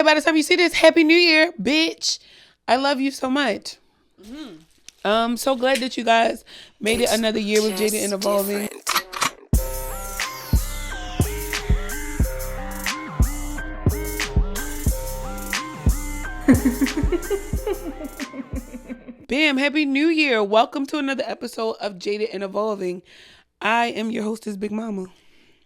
by the time you see this, Happy New Year, bitch. I love you so much. So glad that you guys made it another year with Jaded and Evolving. Bam, Happy New Year. Welcome to another episode of Jaded and Evolving. I am your hostess, Big Mama.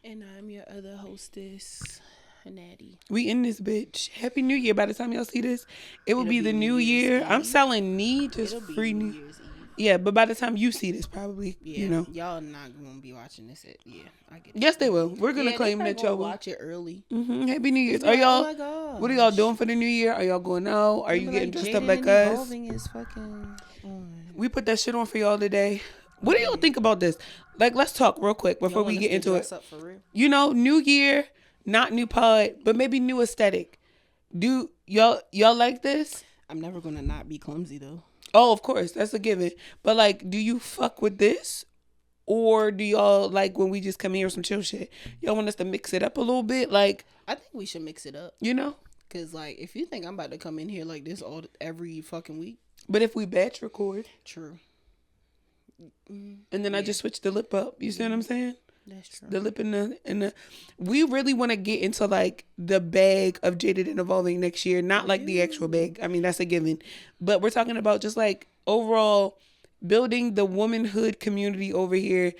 And I'm your other hostess, Natty. We in this bitch. Happy New Year. By the time y'all see this, it'll be the new year. Eve. I'm selling just free New Year's Eve. Yeah, but by the time you see this, probably, you know. Y'all not going to be watching this. I get it. Yes, they will. We're going to claim that y'all will. Watch it early. Happy New Year's. Are y'all, oh my God. What are y'all doing for the new year? Are y'all going out? Are you getting dressed up like us? Evolving is fucking on. We put that shit on for y'all today. What do y'all think about this? Like, let's talk real quick before we get into it. Up for real? You know, new year, not new pod, but maybe new aesthetic. Do y'all like this? I'm never going to not be clumsy, though. Oh, of course. That's a given. But, like, do you fuck with this? Or do y'all like when we just come here with some chill shit? Y'all want us to mix it up a little bit? Like, I think we should mix it up. You know? Because, like, if you think I'm about to come in here like this every fucking week. But if we batch record. True. And then I just switch the lip up. You see what I'm saying? That's true. The lip and the we really want to get into like the bag of Jaded and Evolving next year. Not like the actual bag. I mean, that's a given. But we're talking about just like overall building the womanhood community over here.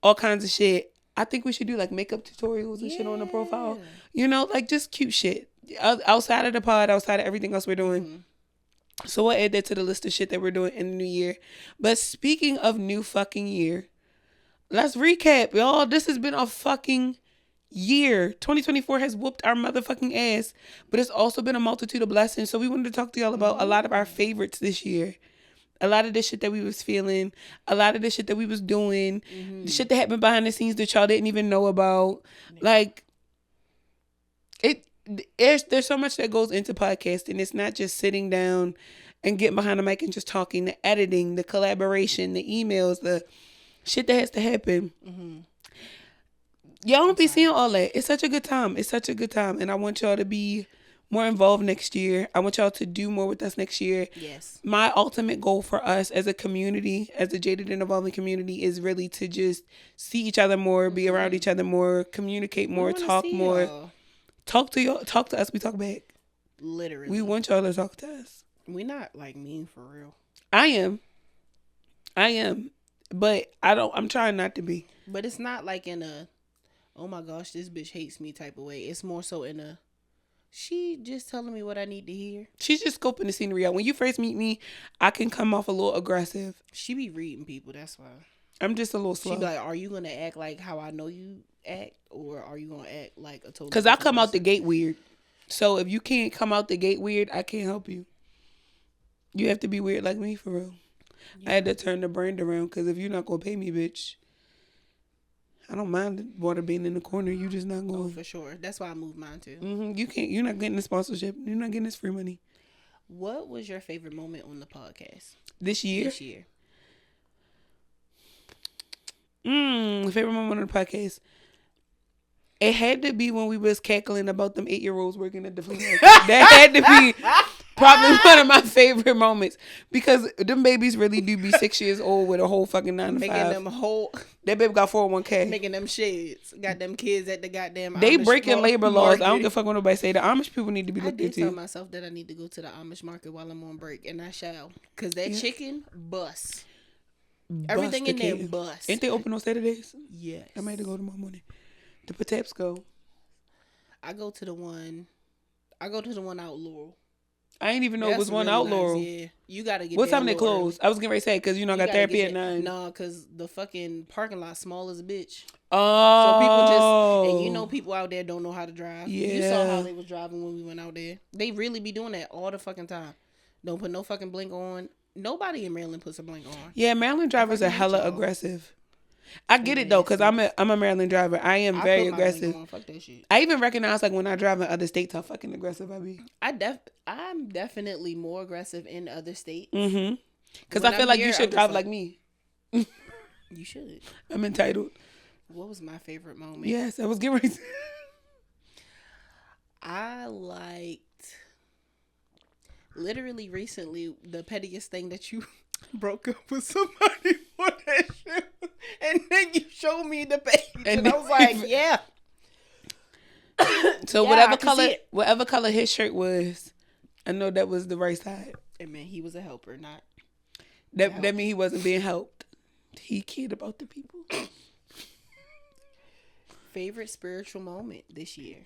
All kinds of shit. I think we should do like makeup tutorials and shit on the profile. You know, like just cute shit. Outside of the pod, outside of everything else we're doing. So we'll add that to the list of shit that we're doing in the new year. But speaking of new fucking year, let's recap, y'all. This has been a fucking year. 2024 has whooped our motherfucking ass. But it's also been a multitude of blessings. So we wanted to talk to y'all about a lot of our favorites this year. A lot of the shit that we was feeling. A lot of the shit that we was doing. The shit that happened behind the scenes that y'all didn't even know about. Like, there's so much that goes into podcasting. It's not just sitting down and getting behind the mic and just talking. The editing, the collaboration, the emails, the shit that has to happen. Y'all don't be seeing all that. It's such a good time. It's such a good time. And I want y'all to be more involved next year. I want y'all to do more with us next year. Yes. My ultimate goal for us as a community, as a Jaded and Evolving community, is really to just see each other more, be around each other more, communicate more, talk more. Y'all. Talk to us. We talk back. Literally. We want y'all to talk to us. We not like mean for real. I am. But I'm trying not to be. But it's not like in a, oh my gosh, this bitch hates me type of way. It's more so in a, she just telling me what I need to hear. She's just scoping the scenery out. When you first meet me, I can come off a little aggressive. She be reading people, that's why. I'm just a little slow. She be like, are you going to act like how I know you act? Or are you going to act like a total... Because I come out the gate weird. So if you can't come out the gate weird, I can't help you. You have to be weird like me, for real. I had to turn the brand around because if you're not going to pay me, bitch, I don't mind the water being in the corner. You just not going. Oh, for sure. That's why I moved mine too. You're not getting the sponsorship. You're not getting this free money. What was your favorite moment on the podcast? This year? Favorite moment on the podcast? It had to be when we was cackling about them 8-year-olds working at the flea market. That had to be probably one of my favorite moments because them babies really do be 6 years old with a whole fucking 9 to 5. Making them whole. That baby got 401k. Making them sheds. Got them kids at the goddamn. They Amish breaking labor laws. market. I don't give a fuck what nobody say. The Amish people need to be looked into. I did tell myself that I need to go to the Amish market while I'm on break, and I shall. Cause that chicken bust. Everything in there bust. Ain't they open on Saturdays? Yes. I might have to go tomorrow morning. The Patap's go. I go to the one out Laurel. I ain't even know it was one out Laurel. Yeah, you gotta get. What time they close? I was getting ready to say because I got therapy at 9. No, because the fucking parking lot small as a bitch. Oh, so people just people out there don't know how to drive. Yeah, you saw how they was driving when we went out there. They really be doing that all the fucking time. Don't put no fucking blink on. Nobody in Maryland puts a blink on. Yeah, Maryland drivers are hella aggressive. I get it though, cause I'm a Maryland driver. I am very aggressive. Fuck that shit. I even recognize like when I drive in other states how fucking aggressive I be. I'm definitely more aggressive in other states. Cause I feel like you should drive like me. You should. I'm entitled. What was my favorite moment? Yes, I was getting ready. I liked literally recently, the pettiest thing that you broke up with somebody for that shit, and then you showed me the page, and I was like, yeah. So yeah, whatever color his shirt was, I know that was the right side. And man, he was a helper, not that mean he wasn't being helped. He cared about the people. Favorite spiritual moment this year?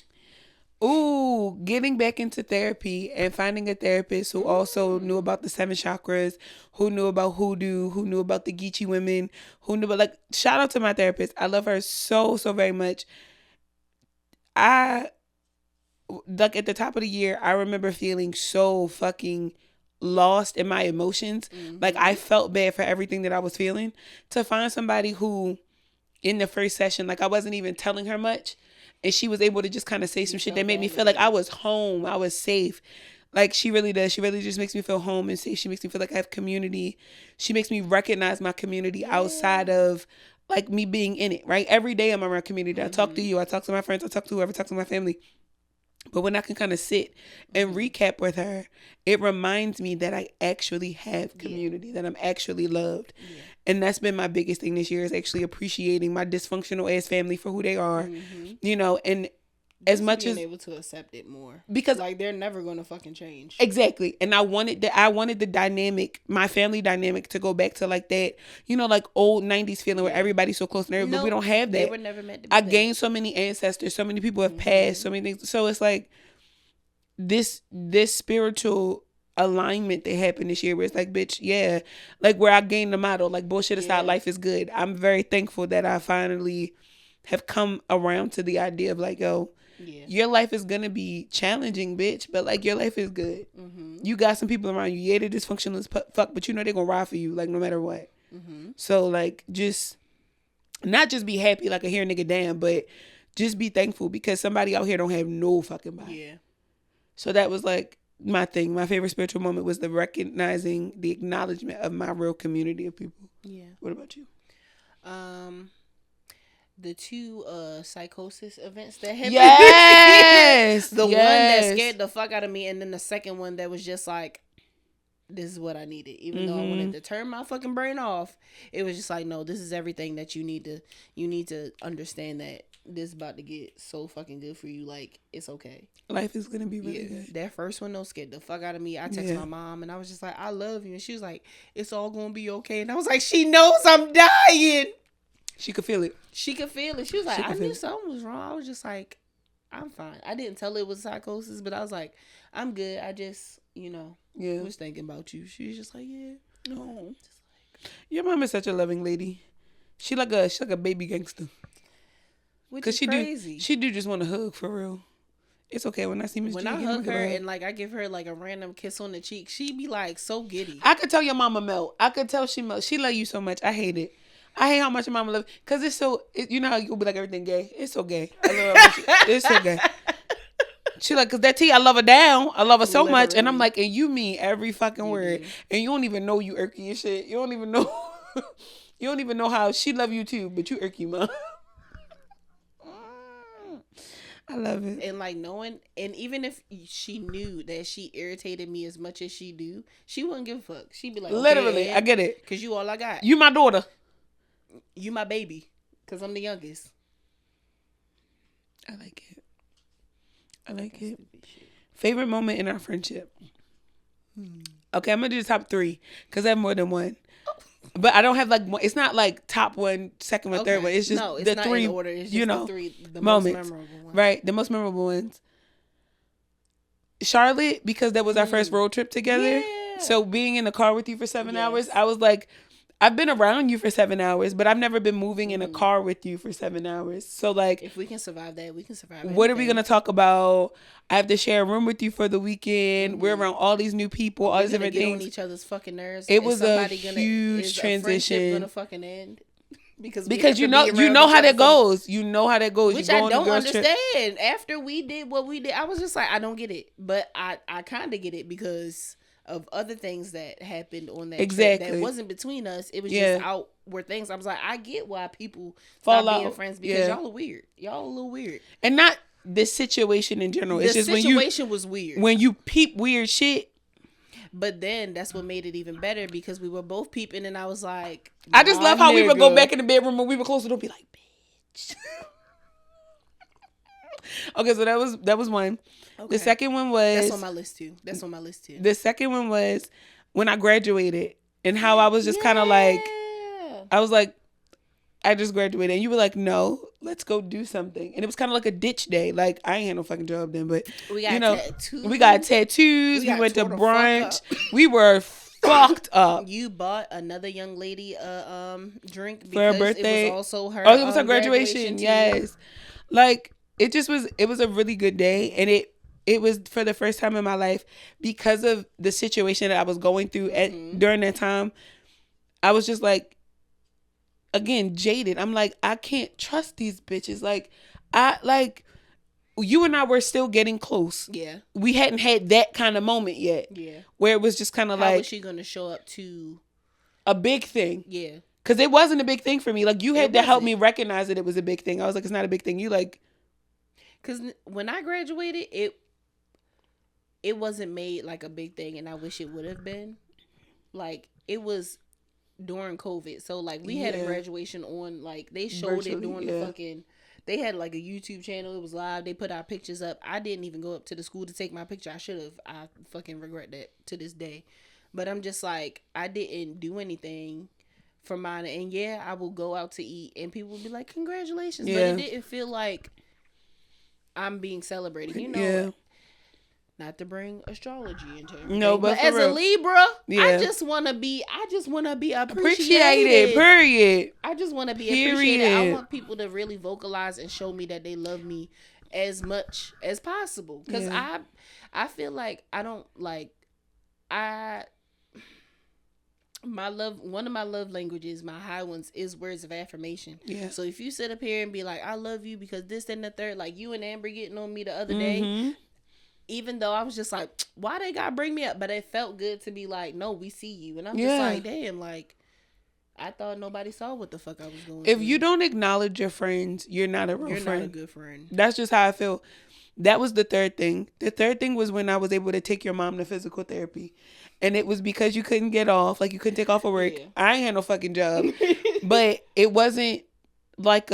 Ooh, getting back into therapy and finding a therapist who also knew about the 7 chakras, who knew about hoodoo, who knew about the Geechee women, who knew about, like, shout out to my therapist. I love her so very much. Like, at the top of the year, I remember feeling so fucking lost in my emotions. Mm-hmm. Like, I felt bad for everything that I was feeling. To find somebody who, in the first session, like, I wasn't even telling her much, and she was able to just kind of say some shit that made me feel like I was home. I was safe. Like, she really does. She really just makes me feel home and safe. She makes me feel like I have community. She makes me recognize my community outside of, like, me being in it, right? Every day I'm around community. I talk to you. I talk to my friends. I talk to whoever. I talk to my family. But when I can kind of sit and recap with her, it reminds me that I actually have community, that I'm actually loved. Yeah. And that's been my biggest thing this year, is actually appreciating my dysfunctional ass family for who they are, you know, and as much as being able to accept it more, because like, they're never going to fucking change. Exactly. And I wanted the dynamic, my family dynamic, to go back to, like, that, you know, like, old 90s feeling where everybody's so close to everybody, but we don't have that. They were never meant to be. I gained so many ancestors, so many people have passed, so many things. So it's like this spiritual alignment that happened this year, where it's like, bitch, yeah, like, where I gained the motto, like, bullshit aside, life is good. I'm very thankful that I finally have come around to the idea of, like, yo, your life is gonna be challenging, bitch, but, like, your life is good. You got some people around you, yeah, they're dysfunctional as fuck, but you know they're gonna ride for you, like, no matter what. So, like, just not just be happy like a hair nigga damn, but just be thankful, because somebody out here don't have no fucking body. Yeah. So that was, like, my thing. My favorite spiritual moment was the recognizing, the acknowledgement of my real community of people. Yeah. What about you? The 2 psychosis events that happened. Yes. The one that scared the fuck out of me, and then the second one that was just like, this is what I needed. Even though I wanted to turn my fucking brain off, it was just like, no, this is everything that you need to understand, that this is about to get so fucking good for you. Like, it's okay. Life is gonna be really good. That first one, though, scared the fuck out of me. I texted my mom, and I was just like, I love you. And she was like, it's all gonna be okay. And I was like, she knows I'm dying. She could feel it. She could feel it. She was like, I knew something was wrong. I was just like, I'm fine. I didn't tell her it was psychosis, but I was like, I'm good. I just, was thinking about you. She was just like, yeah. No. Just like, your mom is such a loving lady. She's like a baby gangster. Which is crazy. She do just want to hug, for real. It's okay when I see Miss G. When I hug her and, like, I give her, like, a random kiss on the cheek, she be, like, so giddy. I could tell your mama melt. I could tell she melt. She love you so much. I hate it. I hate how much your mama love, because it's so, you know how you'll be like, everything gay? It's so gay. I love her. It's so gay. She like, because that T, I love her down. I love her so much. And I'm like, and you mean every fucking word. And you don't even know you irky and shit. You don't even know. You don't even know how she love you too, but you irky, mom. I love it. And, like, knowing, and even if she knew that she irritated me as much as she do, she wouldn't give a fuck. She'd be like, okay, literally, I get it. Because you all I got. You my daughter. You my baby, because I'm the youngest. I like it. Favorite moment in our friendship. Okay, I'm gonna do the top 3 because I have more than one. But I don't have, like, one. It's not like top 1, second one, third one. It's just it's the not 3. In order. It's just the 3 the moments, most memorable ones. Right? The most memorable ones. Charlotte, because that was our first road trip together. Yeah. So being in the car with you for 7 hours, I was like, I've been around you for 7 hours, but I've never been moving in a car with you for 7 hours. So, like, if we can survive that, we can survive anything. What are we going to talk about? I have to share a room with you for the weekend. We're around all these new people, all these different things. On each other's fucking nerves. It was a huge transition. Is gonna fucking end? Because you know how that goes. You know how that goes. Which I don't understand. After we did what we did, I was just like, I don't get it. But I kind of get it because of other things that happened on that trip that wasn't between us. It was just outward things. I was like, I get why people stop being friends, because y'all are weird. Y'all a little weird. And not this situation in general. It's just situation was weird. When you peep weird shit, But then that's what made it even better because we were both peeping, and I was like, I just love how we would go back in the bedroom when we were closer to be like, bitch. Okay, so that was one. Okay. The second one was that's on my list too. The second one was when I graduated and how I was just kind of like, I was like, I just graduated, and you were like, no, let's go do something. And it was kind of like a ditch day. Like, I ain't had no fucking job then, but we got tattoos. We got tattoos. We went to brunch. We were fucked up. You bought another young lady a drink because for her birthday. It was also her. Oh, it was her graduation. Yes, like it just was. It was a really good day, and it was for the first time in my life because of the situation that I was going through during that time. I was just like, again, jaded. I'm like, I can't trust these bitches. Like, you and I were still getting close. Yeah. We hadn't had that kind of moment yet. Yeah. Where it was just kind of like, how was she going to show up to a big thing? Yeah. Because it wasn't a big thing for me. Like, you had to help me recognize that it was a big thing. I was like, it's not a big thing. You like. Because when I graduated, it wasn't made like a big thing, and I wish it would have been. Like, it was during COVID, so like we had a graduation on, like they showed virtually, it during the fucking, they had like a YouTube channel, it was live, they put our pictures up. I didn't even go up to the school to take my picture. I should have. I fucking regret that to this day. But I'm just like, I didn't do anything for mine, and yeah, I will go out to eat and people will be like, congratulations, but it didn't feel like I'm being celebrated, you know. Yeah. Not to bring astrology into everything. No, but as a Libra, I just want to be appreciated. Period. I just want to be appreciated. I want people to really vocalize and show me that they love me as much as possible. Because I feel like I don't like, one of my love languages, my high ones, is words of affirmation. Yeah. So if you sit up here and be like, I love you because this and the third, like you and Amber getting on me the other day, even though I was just like, why they gotta bring me up? But it felt good to be like, no, we see you. And I'm just like, damn, like, I thought nobody saw what the fuck I was going If you don't acknowledge your friends, you're not a real friend. Not a good friend. That's just how I feel. That was the third thing. The third thing was when I was able to take your mom to physical therapy. And it was because you couldn't get off. Like, you couldn't take off of work. Yeah. I ain't had no fucking job. But it wasn't like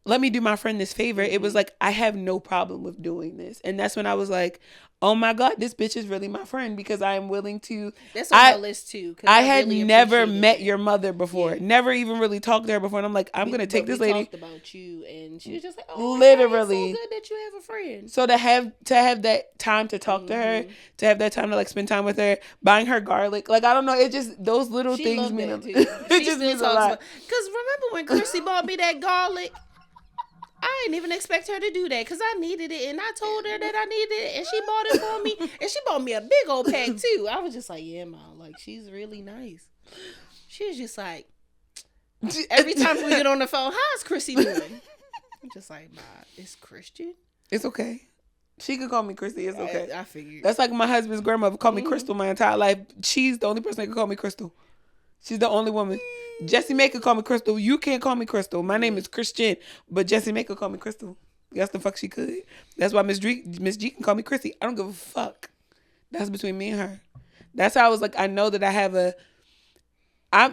let me do my friend this favor. It was like, I have no problem with doing this. And that's when I was like, oh my God, this bitch is really my friend because I am willing to. That's on my list too. I had really never met your mother before. Yeah. Never even really talked to her before. And I'm like, I'm going to take this lady. We talked about you and she was just like, oh, literally. It's so good that you have a friend. So to have that time to talk to her, to have that time to like spend time with her, buying her garlic. Like, I don't know. It just, those little things mean it just means a lot. Because remember when Chrissy bought me that garlic? I didn't even expect her to do that because I needed it, and I told her that I needed it, and she bought it for me, and she bought me a big old pack too. I was just like, yeah, Mom, like she's really nice. She was just like, every time we get on the phone, how's Chrissy doing? I'm just like, Ma, it's Christian. It's okay. She could call me Chrissy. It's okay. I figured. That's like my husband's grandmother called me Crystal my entire life. She's the only person that could call me Crystal. She's the only woman. Jessie May could call me Crystal. You can't call me Crystal. My name is Christian, but Jessie May could call me Crystal. That's the fuck she could. That's why Miss G can call me Chrissy. I don't give a fuck. That's between me and her. That's how I was like, I know that I have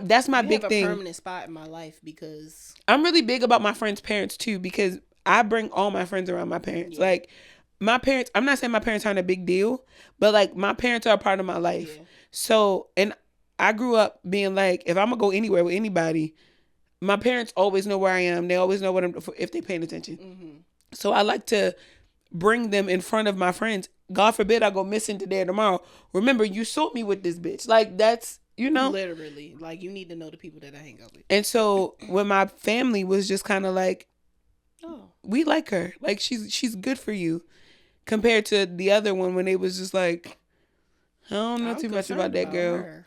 that's my big thing. You have a permanent spot in my life because I'm really big about my friends' parents too, because I bring all my friends around my parents. Yeah. Like, my parents, I'm not saying my parents aren't a big deal, but like my parents are a part of my life. Yeah. So, and I grew up being like, if I'm gonna go anywhere with anybody, my parents always know where I am. They always know what if they're paying attention. Mm-hmm. So I like to bring them in front of my friends. God forbid I go missing today or tomorrow. Remember, you saw me with this bitch. Like, that's, you know. Literally. Like, you need to know the people that I hang out with. And so when my family was just kind of like, oh, we like her. Like, she's good for you. Compared to the other one when they was just like, I don't know too much about that girl. Her.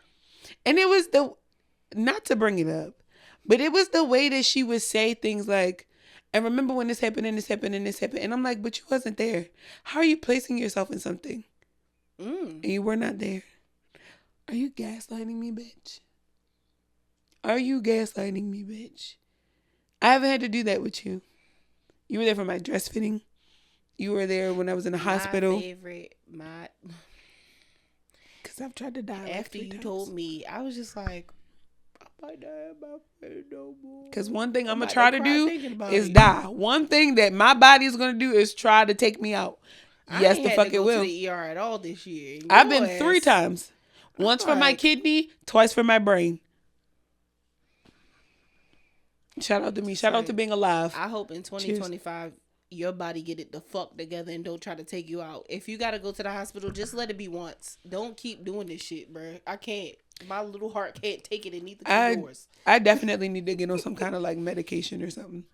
And it was not to bring it up, but it was the way that she would say things like, and remember when this happened and this happened and this happened. And I'm like, but you wasn't there. How are you placing yourself in something? And you were not there. Are you gaslighting me, bitch? Are you gaslighting me, bitch? I haven't had to do that with you. You were there for my dress fitting. You were there when I was in the hospital. because I've tried to die. After you told me, I was just like, I might not have my friend no more. Because one thing I'm going to try to do is die. One thing that my body is going to do is try to take me out. Yes, the fuck it will. I ain't had to go to the ER at all this year. I've been 3 times. Once for my kidney, twice for my brain. Shout out to me. Shout out to being alive. I hope in 2025 your body get it the fuck together and don't try to take you out. If you got to go to the hospital, just let it be once. Don't keep doing this shit, bro. I can't. My little heart can't take it, and neither can yours. I definitely need to get on some kind of like medication or something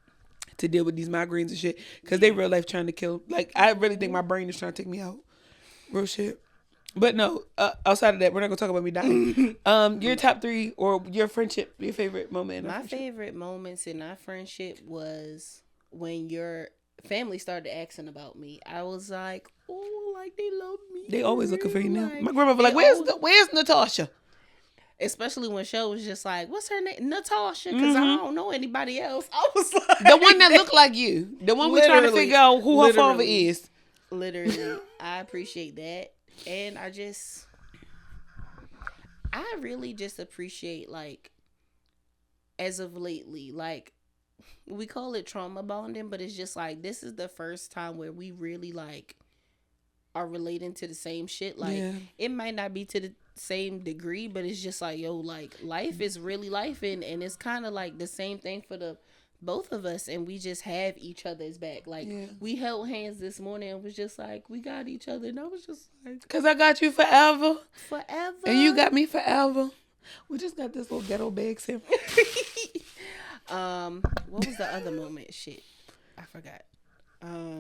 to deal with these migraines and shit. Because they real life trying to kill. Like, I really think my brain is trying to take me out. Real shit. But no, outside of that, we're not going to talk about me dying. Your top 3 or your friendship, your favorite moment in our friendship. My favorite moments in our friendship was when your family started asking about me. I was like, oh, like they love me. They always looking for you now. My grandma was like, where's Natasha? Especially when Show was just like, what's her name? Natasha, because I don't know anybody else. I was like, the one that looked like you. The one we're trying to figure out who her father is. Literally. I appreciate that. And I really just appreciate, like, as of lately, like, we call it trauma bonding, but it's just like, this is the first time where we really, like, are relating to the same shit. Like, it might not be to the same degree, but it's just like, yo, like, life is really life, and it's kind of like the same thing for the both of us, and we just have each other's back. Like, we held hands this morning and was just like, we got each other, and I was just like, because I got you forever, and you got me forever. We just got this little ghetto bag here. What was the other moment? Shit, I forgot.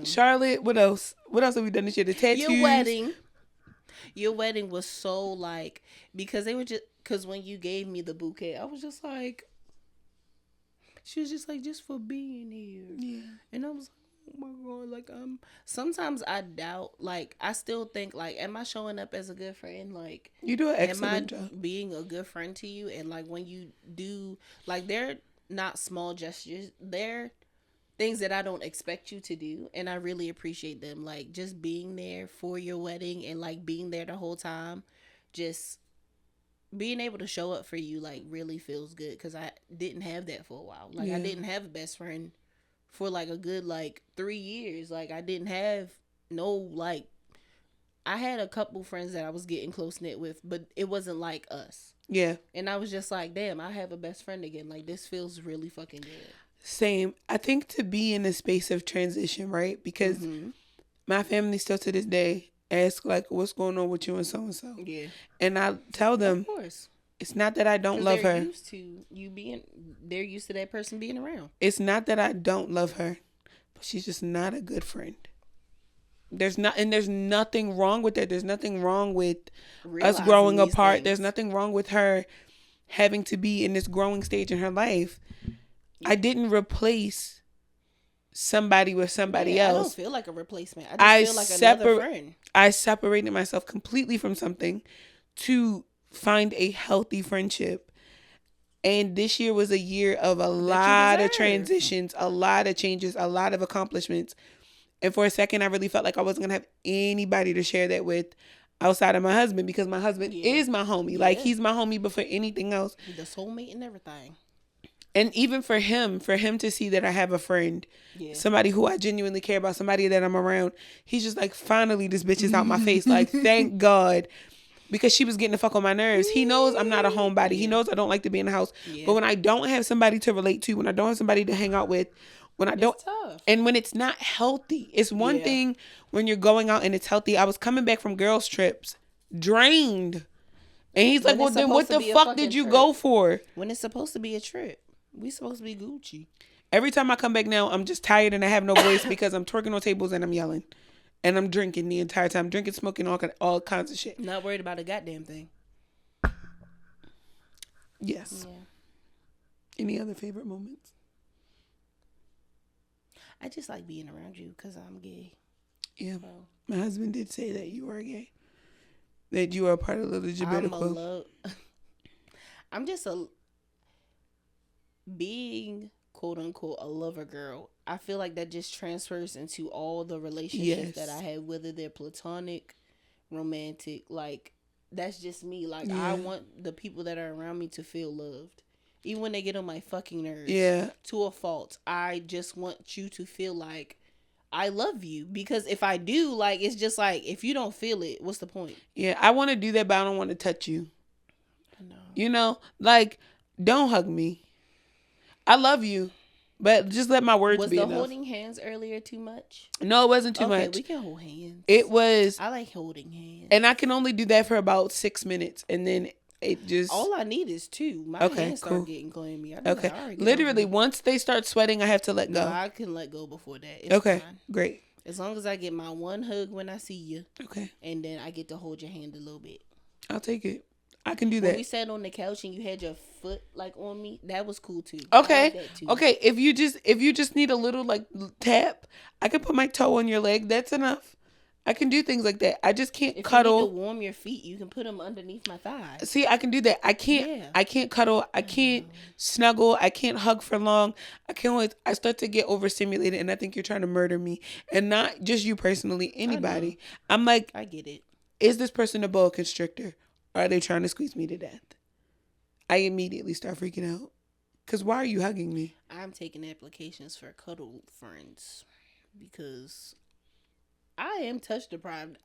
Charlotte, what else have we done this year? The tattoos. Your wedding was so, like, because when you gave me the bouquet, I was just like, she was just like, just for being here. Yeah. And I was like, oh my God, like, sometimes I doubt, like, I still think, like, am I showing up as a good friend? Like, you do an excellent job. Am I being a good friend to you? And, like, when you do, like, they're not small gestures, they're things that I don't expect you to do, and I really appreciate them. Like, just being there for your wedding and, like, being there the whole time, just being able to show up for you, like, really feels good, because I didn't have that for a while. Like, I didn't have a best friend for, like, a good, like, 3 years. Like, I didn't have no, like, I had a couple friends that I was getting close-knit with, but it wasn't like us. Yeah. And I was just like, damn, I have a best friend again. Like, this feels really fucking good. Same. I think to be in a space of transition, right? Because my family still to this day ask, like, what's going on with you and so-and-so. Yeah. And I tell them, of course, it's not that I don't love her. They're used to that person being around. It's not that I don't love her, but she's just not a good friend. There's nothing wrong with that. There's nothing wrong with us growing apart. There's nothing wrong with her having to be in this growing stage in her life. I didn't replace somebody with somebody else. I don't feel like a replacement. I just feel like another friend. I separated myself completely from something to find a healthy friendship. And this year was a year of a lot of transitions, a lot of changes, a lot of accomplishments. And for a second, I really felt like I wasn't going to have anybody to share that with outside of my husband, because my husband is my homie. Yeah. Like, he's my homie before anything else. The soulmate and everything. And even for him to see that I have a friend, somebody who I genuinely care about, somebody that I'm around, he's just like, finally, this bitch is out my face. Like, thank God. Because she was getting the fuck on my nerves. He knows I'm not a homebody. He knows I don't like to be in the house. Yeah. But when I don't have somebody to relate to, when I don't have somebody to hang out with, when I don't, it's tough. And when it's not healthy, it's one thing when you're going out and it's healthy. I was coming back from girls' trips, drained. And he's like, well, then what the fuck did you go for? When it's supposed to be a trip. We supposed to be Gucci. Every time I come back now, I'm just tired and I have no voice because I'm twerking on tables and I'm yelling. And I'm drinking the entire time. Drinking, smoking, all kinds of shit. Not worried about a goddamn thing. Yes. Yeah. Any other favorite moments? I just like being around you because I'm gay. Yeah. So. My husband did say that you are gay. That you are a part of the LGBTQ. I'm just being, quote unquote, a lover girl. I feel like that just transfers into all the relationships that I have, whether they're platonic, romantic, like, that's just me. Like, I want the people that are around me to feel loved. Even when they get on my fucking nerves. Yeah. To a fault. I just want you to feel like I love you. Because if I do, like, it's just like, if you don't feel it, what's the point? Yeah, I want to do that, but I don't want to touch you. I know. You know, like, don't hug me. I love you. But just let my words be enough. Was the holding hands earlier too much? No, it wasn't too much. Okay, we can hold hands. It was. I like holding hands. And I can only do that for about 6 minutes. And then it just. All I need is 2. My hands start getting clammy. Okay. Like, literally, once they start sweating, I have to let go. No, I can let go before that. It's okay, fine. Great. As long as I get my 1 hug when I see you. Okay. And then I get to hold your hand a little bit. I'll take it. I can do that. When we sat on the couch and you had your foot like on me, that was cool too. Okay. Like that too. Okay. If you just need a little like tap, I can put my toe on your leg. That's enough. I can do things like that. I just can't cuddle. If you need to warm your feet, you can put them underneath my thighs. See, I can do that. I can't. Yeah. I can't cuddle. I can't snuggle. I can't hug for long. I start to get overstimulated, and I think you're trying to murder me, and not just you personally. Anybody. I'm like, I get it. Is this person a boa constrictor? Or are they trying to squeeze me to death? I immediately start freaking out. Because why are you hugging me? I'm taking applications for cuddle friends. Because I am touch deprived.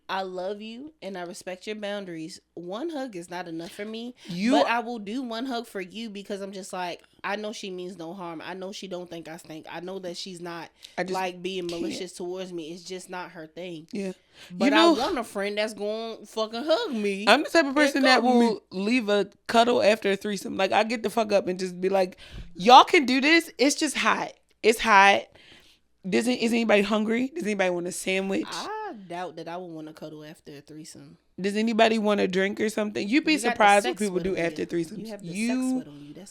I love you and I respect your boundaries. 1 hug is not enough for me. But I will do 1 hug for you because I'm just like, I know she means no harm. I know she don't think I stink. I know that she's not like being malicious towards me. It's just not her thing. Yeah. But I want a friend that's going to fucking hug me. I'm the type of person that will leave a cuddle after a threesome. Like, I get the fuck up and just be like, y'all can do this. It's just hot. It's hot. Is anybody hungry? Does anybody want a sandwich? I doubt that I would want to cuddle after a threesome. Does anybody want a drink or something? You'd be surprised what people do after threesomes. You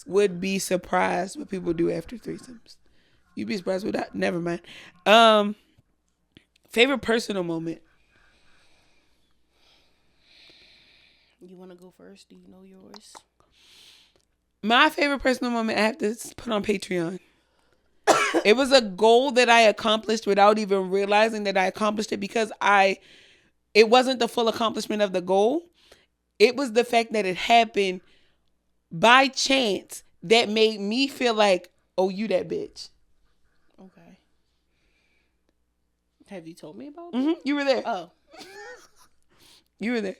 would be surprised what people do after threesomes. You'd be surprised with that. Never mind. Favorite personal moment? You want to go first? Do you know yours? My favorite personal moment I have to put on Patreon. It was a goal that I accomplished without even realizing that I accomplished it because it wasn't the full accomplishment of the goal. It was the fact that it happened by chance that made me feel like, oh, you that bitch. Okay. Have you told me about it? You were there. Oh. You were there.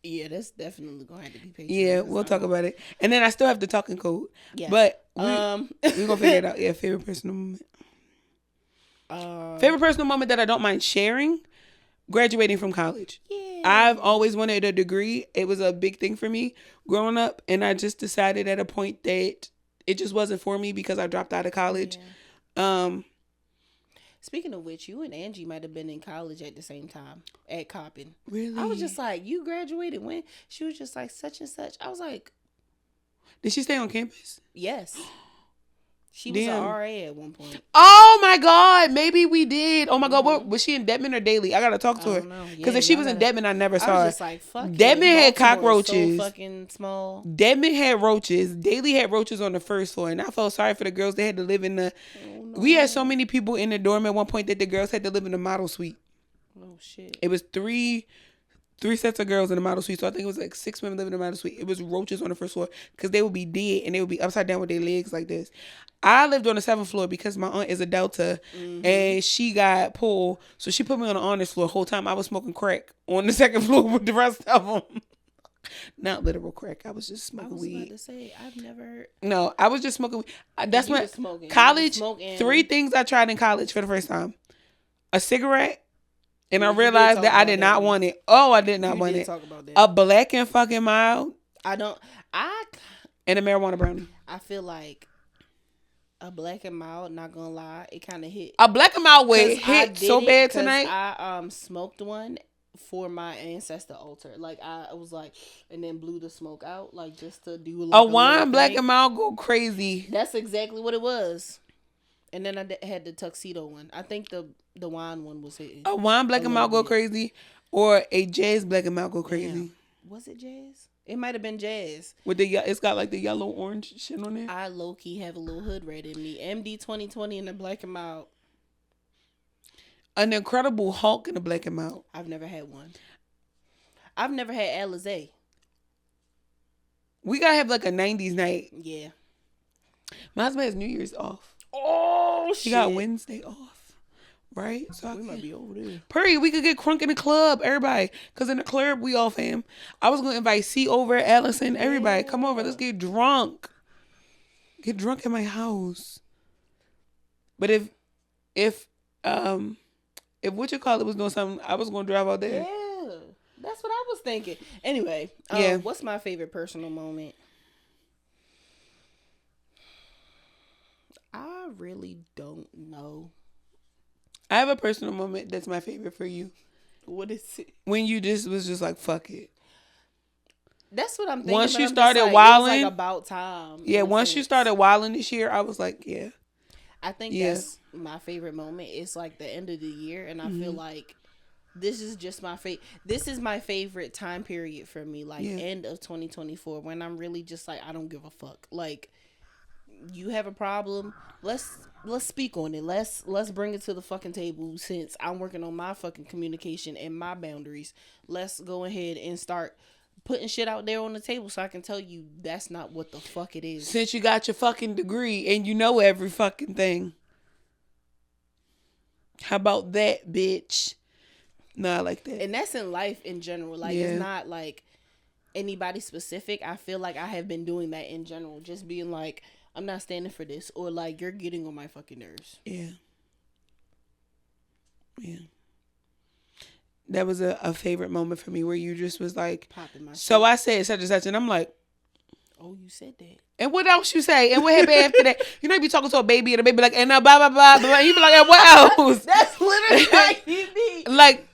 Yeah, that's definitely going to have to be Patreon. Yeah, we'll talk about it. And then I still have the talking code. Yeah. But we're going to figure it out. Yeah, favorite personal moment. Favorite personal moment that I don't mind sharing? Graduating from college. Yeah. I've always wanted a degree. It was a big thing for me growing up. And I just decided at a point that it just wasn't for me because I dropped out of college. Yeah. Speaking of which, you and Angie might have been in college at the same time at Coppin. Really? I was just like, you graduated when? She was just like, such and such. I was like. Did she stay on campus? Yes. She was an RA at one point. Oh my God. Maybe we did. Oh my God. What, was she in Dedmon or Daly? I got to talk to her. Because if she was in Dedmon, I never saw her. I was just like, fuck Dedmon had cockroaches. So fucking small. Dedmon had roaches. Daly had roaches on the first floor. And I felt sorry for the girls. They had to live in the... Oh, no. We had so many people in the dorm at one point that the girls had to live in the model suite. Oh, shit. It was three sets of girls in the model suite. So I think it was like 6 women living in the model suite. It was roaches on the first floor because they would be dead and they would be upside down with their legs like this. I lived on the 7th floor because my aunt is a Delta and she got pulled. So she put me on the honors floor the whole time. I was smoking crack on the 2nd floor with the rest of them. Not literal crack. I was just smoking weed. I was about to say, I've never... No, I was just smoking. That's when college, 3 things I tried in college for the first time. A cigarette. And I realized that I did not want it. Oh, I did not want it. A black and fucking mild. And a marijuana brownie. I feel like a black and mild, not gonna lie, it kind of hit. A black and mild way hit so bad tonight. I smoked one for my ancestor altar. Like I was like, and then blew the smoke out, like just to do like a wine black and mild go crazy. That's exactly what it was. And then I had the tuxedo one. I think the wine one was hitting. A wine black and mild go crazy, or a jazz black and mild go crazy. Yeah. Was it jazz? It might have been jazz. With it's got like the yellow orange shit on there. I low key have a little hood red in me. MD 2020 and the black and mild. An Incredible Hulk in a black and mild. I've never had one. I've never had Alizé. We gotta have like a 90s night. Yeah. My husband has New Year's off. Oh, shit. He got Wednesday off. Right? So we might be over there. Purry, we could get crunk in the club, everybody. Because in the club, we all fam. I was going to invite C over, Allison, everybody. Come over. Let's get drunk. Get drunk in my house. But if what you call it was doing something, I was going to drive out there. Yeah. That's what I was thinking. Anyway, what's my favorite personal moment? I really don't know. I have a personal moment that's my favorite for you. What is it? When you just was just like, fuck it. That's what I'm thinking. Once you started wilding. It was like about time. Yeah, once you started wilding this year, I was like, yeah. I think that's my favorite moment. It's like the end of the year, and I feel like this is just this is my favorite time period for me. Like end of 2024, when I'm really just like, I don't give a fuck. Like, you have a problem, let's speak on it. Let's bring it to the fucking table. Since I'm working on my fucking communication and my boundaries, let's go ahead and start putting shit out there on the table so I can tell you that's not what the fuck it is. Since you got your fucking degree and you know every fucking thing. How about that, bitch? No, I like that. And that's in life in general. Like, it's not like anybody specific. I feel like I have been doing that in general. Just being like, I'm not standing for this, or like, you're getting on my fucking nerves. Yeah. Yeah. That was a favorite moment for me where you just was like, popping my so shit. I said such and such, and I'm like, oh, you said that. And what else you say? And what happened after that? You know, you be talking to a baby, and the baby like, and blah, blah, blah, blah. You be like, and what else? That's literally how you be. Like,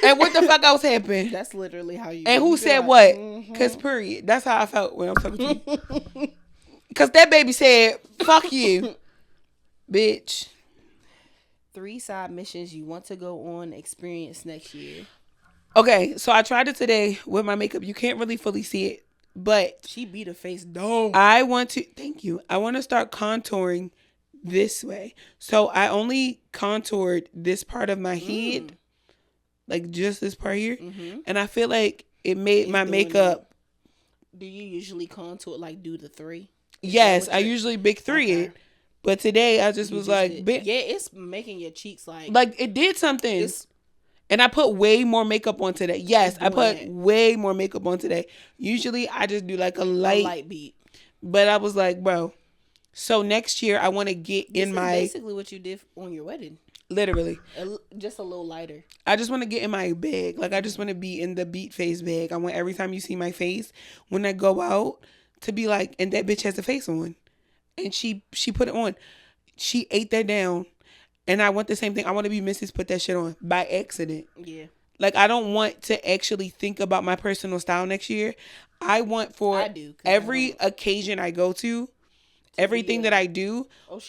and what the fuck else happened? That's literally how you And be. who said like, what? Because period. That's how I felt when I'm talking to you. Because that baby said, fuck you, bitch. 3 side missions you want to go on experience next year. Okay, so I tried it today with my makeup. You can't really fully see it, but she beat her face down. I want to start contouring this way. So I only contoured this part of my head, like just this part here. And I feel like it made my makeup. Do you usually contour, like do the 3? Yes, I usually big 3 it. But today I just was like, yeah, it's making your cheeks like it did something. And I put way more makeup on today. Yes, I put way more makeup on today. Usually I just do like a light beat. But I was like, bro, so next year I want to get in my... basically what you did on your wedding. Literally. Just a little lighter. I just want to get in my bag. Like, I just want to be in the beat face bag. I want every time you see my face, when I go out, to be like, and that bitch has a face on. And she put it on. She ate that down. And I want the same thing. I want to be Mrs. Put that shit on by accident. Yeah. Like, I don't want to actually think about my personal style next year. I want for every occasion I go to everything that I do. Oh,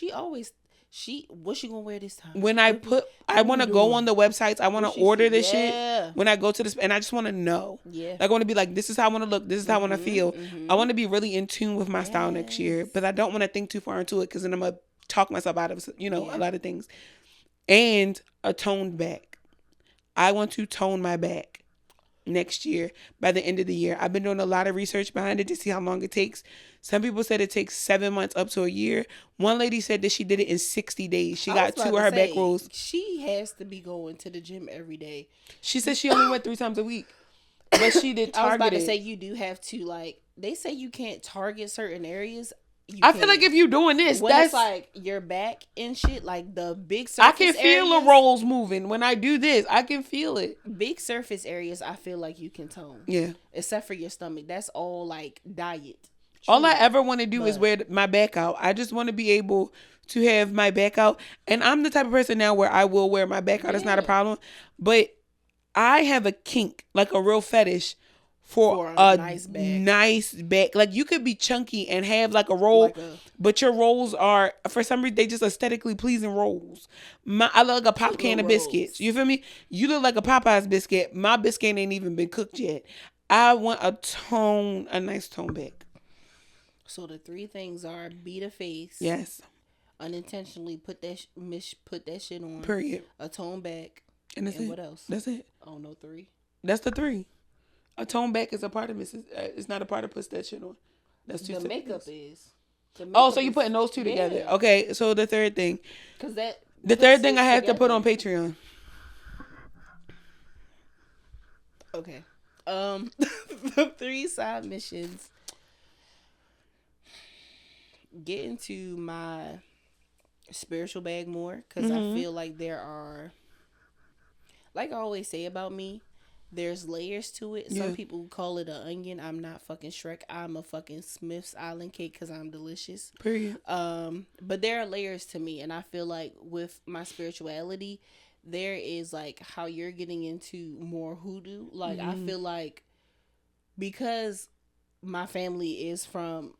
what's she gonna wear this time? When I want to go on the websites. I want to order this shit. When I go to this, and I just want to know. Yeah. Like, I want to be like, this is how I want to look. This is how I want to feel. I want to be really in tune with my style next year. But I don't want to think too far into it because then I'm going to talk myself out of, a lot of things. And a toned back. I want to tone my back next year by the end of the year. I've been doing a lot of research behind it to see how long it takes. Some people said it takes 7 months up to a year. One lady said that she did it in 60 days. She got 2 of her back rolls. She has to be going to the gym every day. She said she only went 3 times a week. But she did target I was about to say, you do have to, like, they say you can't target certain areas. I feel like if you're doing this, when it's like your back and shit, like the big surface I can feel the rolls moving. When I do this, I can feel it. Big surface areas, I feel like you can tone. Yeah. Except for your stomach. That's all like diet. All I ever want to do is wear my back out. I just want to be able to have my back out. And I'm the type of person now where I will wear my back out. It's not a problem. But I have a kink, like a real fetish for a nice back. Like, you could be chunky and have like a roll, but your rolls are, for some reason, they just aesthetically pleasing rolls. I look like a pop can of biscuits. You feel me? You look like a Popeye's biscuit. My biscuit ain't even been cooked yet. I want a nice tone back. So the 3 things are beat a face. Yes. unintentionally put that shit on. Period. A tone back. And that's it. What else? That's it. Oh, no, 3. That's the 3. A tone back is a part of Mrs. It's not a part of puts that shit on. That's 2 The makeup is. So you're putting those 2 together. Okay, so the third thing. Because that. The third thing I have to put on Patreon. Okay. The 3 side missions. Get into my spiritual bag more. Because I feel like there are. Like I always say about me. There's layers to it. Some people call it an onion. I'm not fucking Shrek. I'm a fucking Smith's Island cake because I'm delicious. Period. But there are layers to me, and I feel like with my spirituality, there is like how you're getting into more hoodoo. Like I feel like because my family is from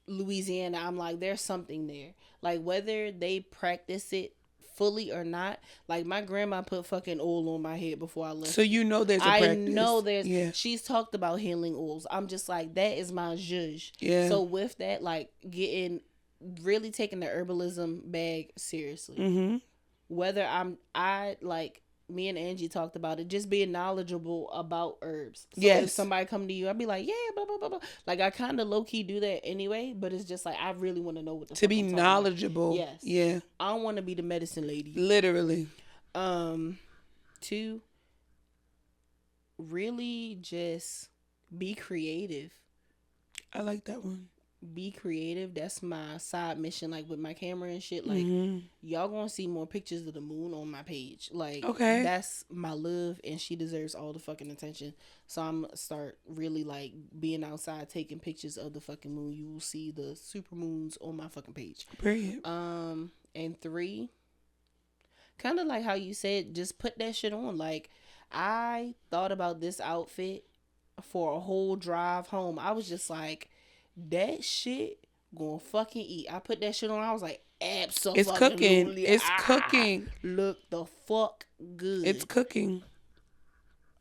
Louisiana, I'm like there's something there. Like whether they practice it fully or not, like my grandma put fucking oil on my head before I left. So you know there's a practice. I know there's she's talked about healing oils. I'm just like that is my zhuzh. Yeah. So with that, like really taking the herbalism bag seriously. Whether I like me and Angie talked about it, just being knowledgeable about herbs. So if somebody come to you, I'd be like, yeah, blah, blah, blah, blah. Like, I kind of low-key do that anyway, but it's just like, I really want to know what the to be knowledgeable. About. Yes. Yeah. I don't want to be the medicine lady. Literally. 2, really just be creative. I like that one. Be creative. That's my side mission, like with my camera and shit. Like y'all gonna see more pictures of the moon on my page. Like that's my love, and she deserves all the fucking attention. So I'm gonna start really like being outside taking pictures of the fucking moon. You will see the super moons on my fucking page. Period. And 3, kind of like how you said, just put that shit on. Like I thought about this outfit for a whole drive home. I was just like, that shit gonna fucking eat. I put that shit on. I was like, absolutely. It's cooking. It's cooking. Look the fuck good. It's cooking.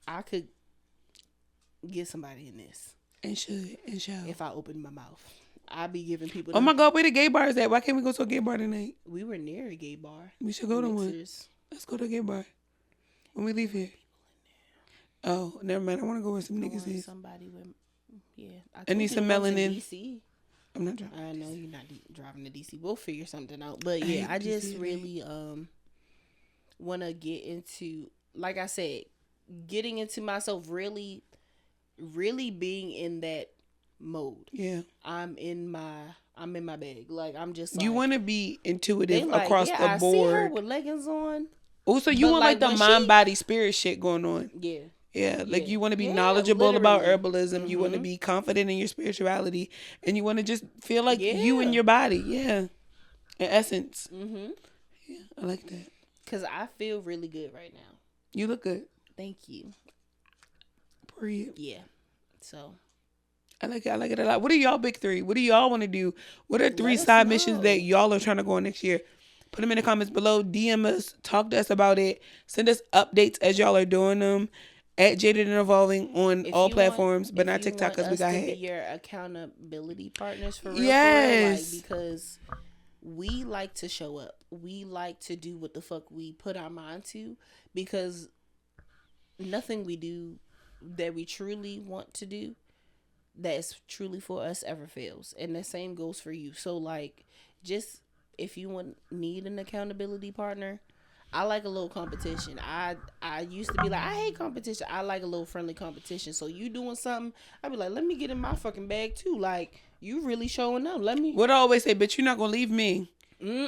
I could get somebody in this. And should. And shall. If I open my mouth. I be giving people. Oh my God, where the gay bar is at? Why can't we go to a gay bar tonight? We were near a gay bar. We should go to one. Let's go to a gay bar when we leave here. Oh, never mind. I want to go where some niggas is. Somebody with. Yeah, I need some melanin. DC. I'm not driving. I know you're not driving to DC. We'll figure something out. But yeah, I just really want to get into, like I said, getting into myself, really, really being in that mode. Yeah, I'm in my bag. Like I'm just. Like, you want to be intuitive across the board. I see her with leggings on. Oh, so you want like the mind, body, spirit shit going on? Yeah. Yeah, like you want to be knowledgeable about herbalism. You want to be confident in your spirituality, and you want to just feel like you and your body. Yeah, in essence. Yeah, I like that. Cause I feel really good right now. You look good. Thank you. Period. Yeah. So. I like it. I like it a lot. What are y'all big 3? What do y'all want to do? What are 3 side missions that y'all are trying to go on next year? Put them in the comments below. DM us. Talk to us about it. Send us updates as y'all are doing them. At Jaded and Evolving on all platforms, but not TikTok because we got hacked. Be your accountability partners for real. Yes. Like, because we like to show up. We like to do what the fuck we put our mind to, because nothing we do that we truly want to do that's truly for us ever fails. And the same goes for you. So like, just if you need an accountability partner, I like a little competition. I used to be like, I hate competition. I like a little friendly competition. So you doing something, I'd be like, let me get in my fucking bag too. Like, you really showing up. Let me. What I always say, bitch, you're not gonna leave me.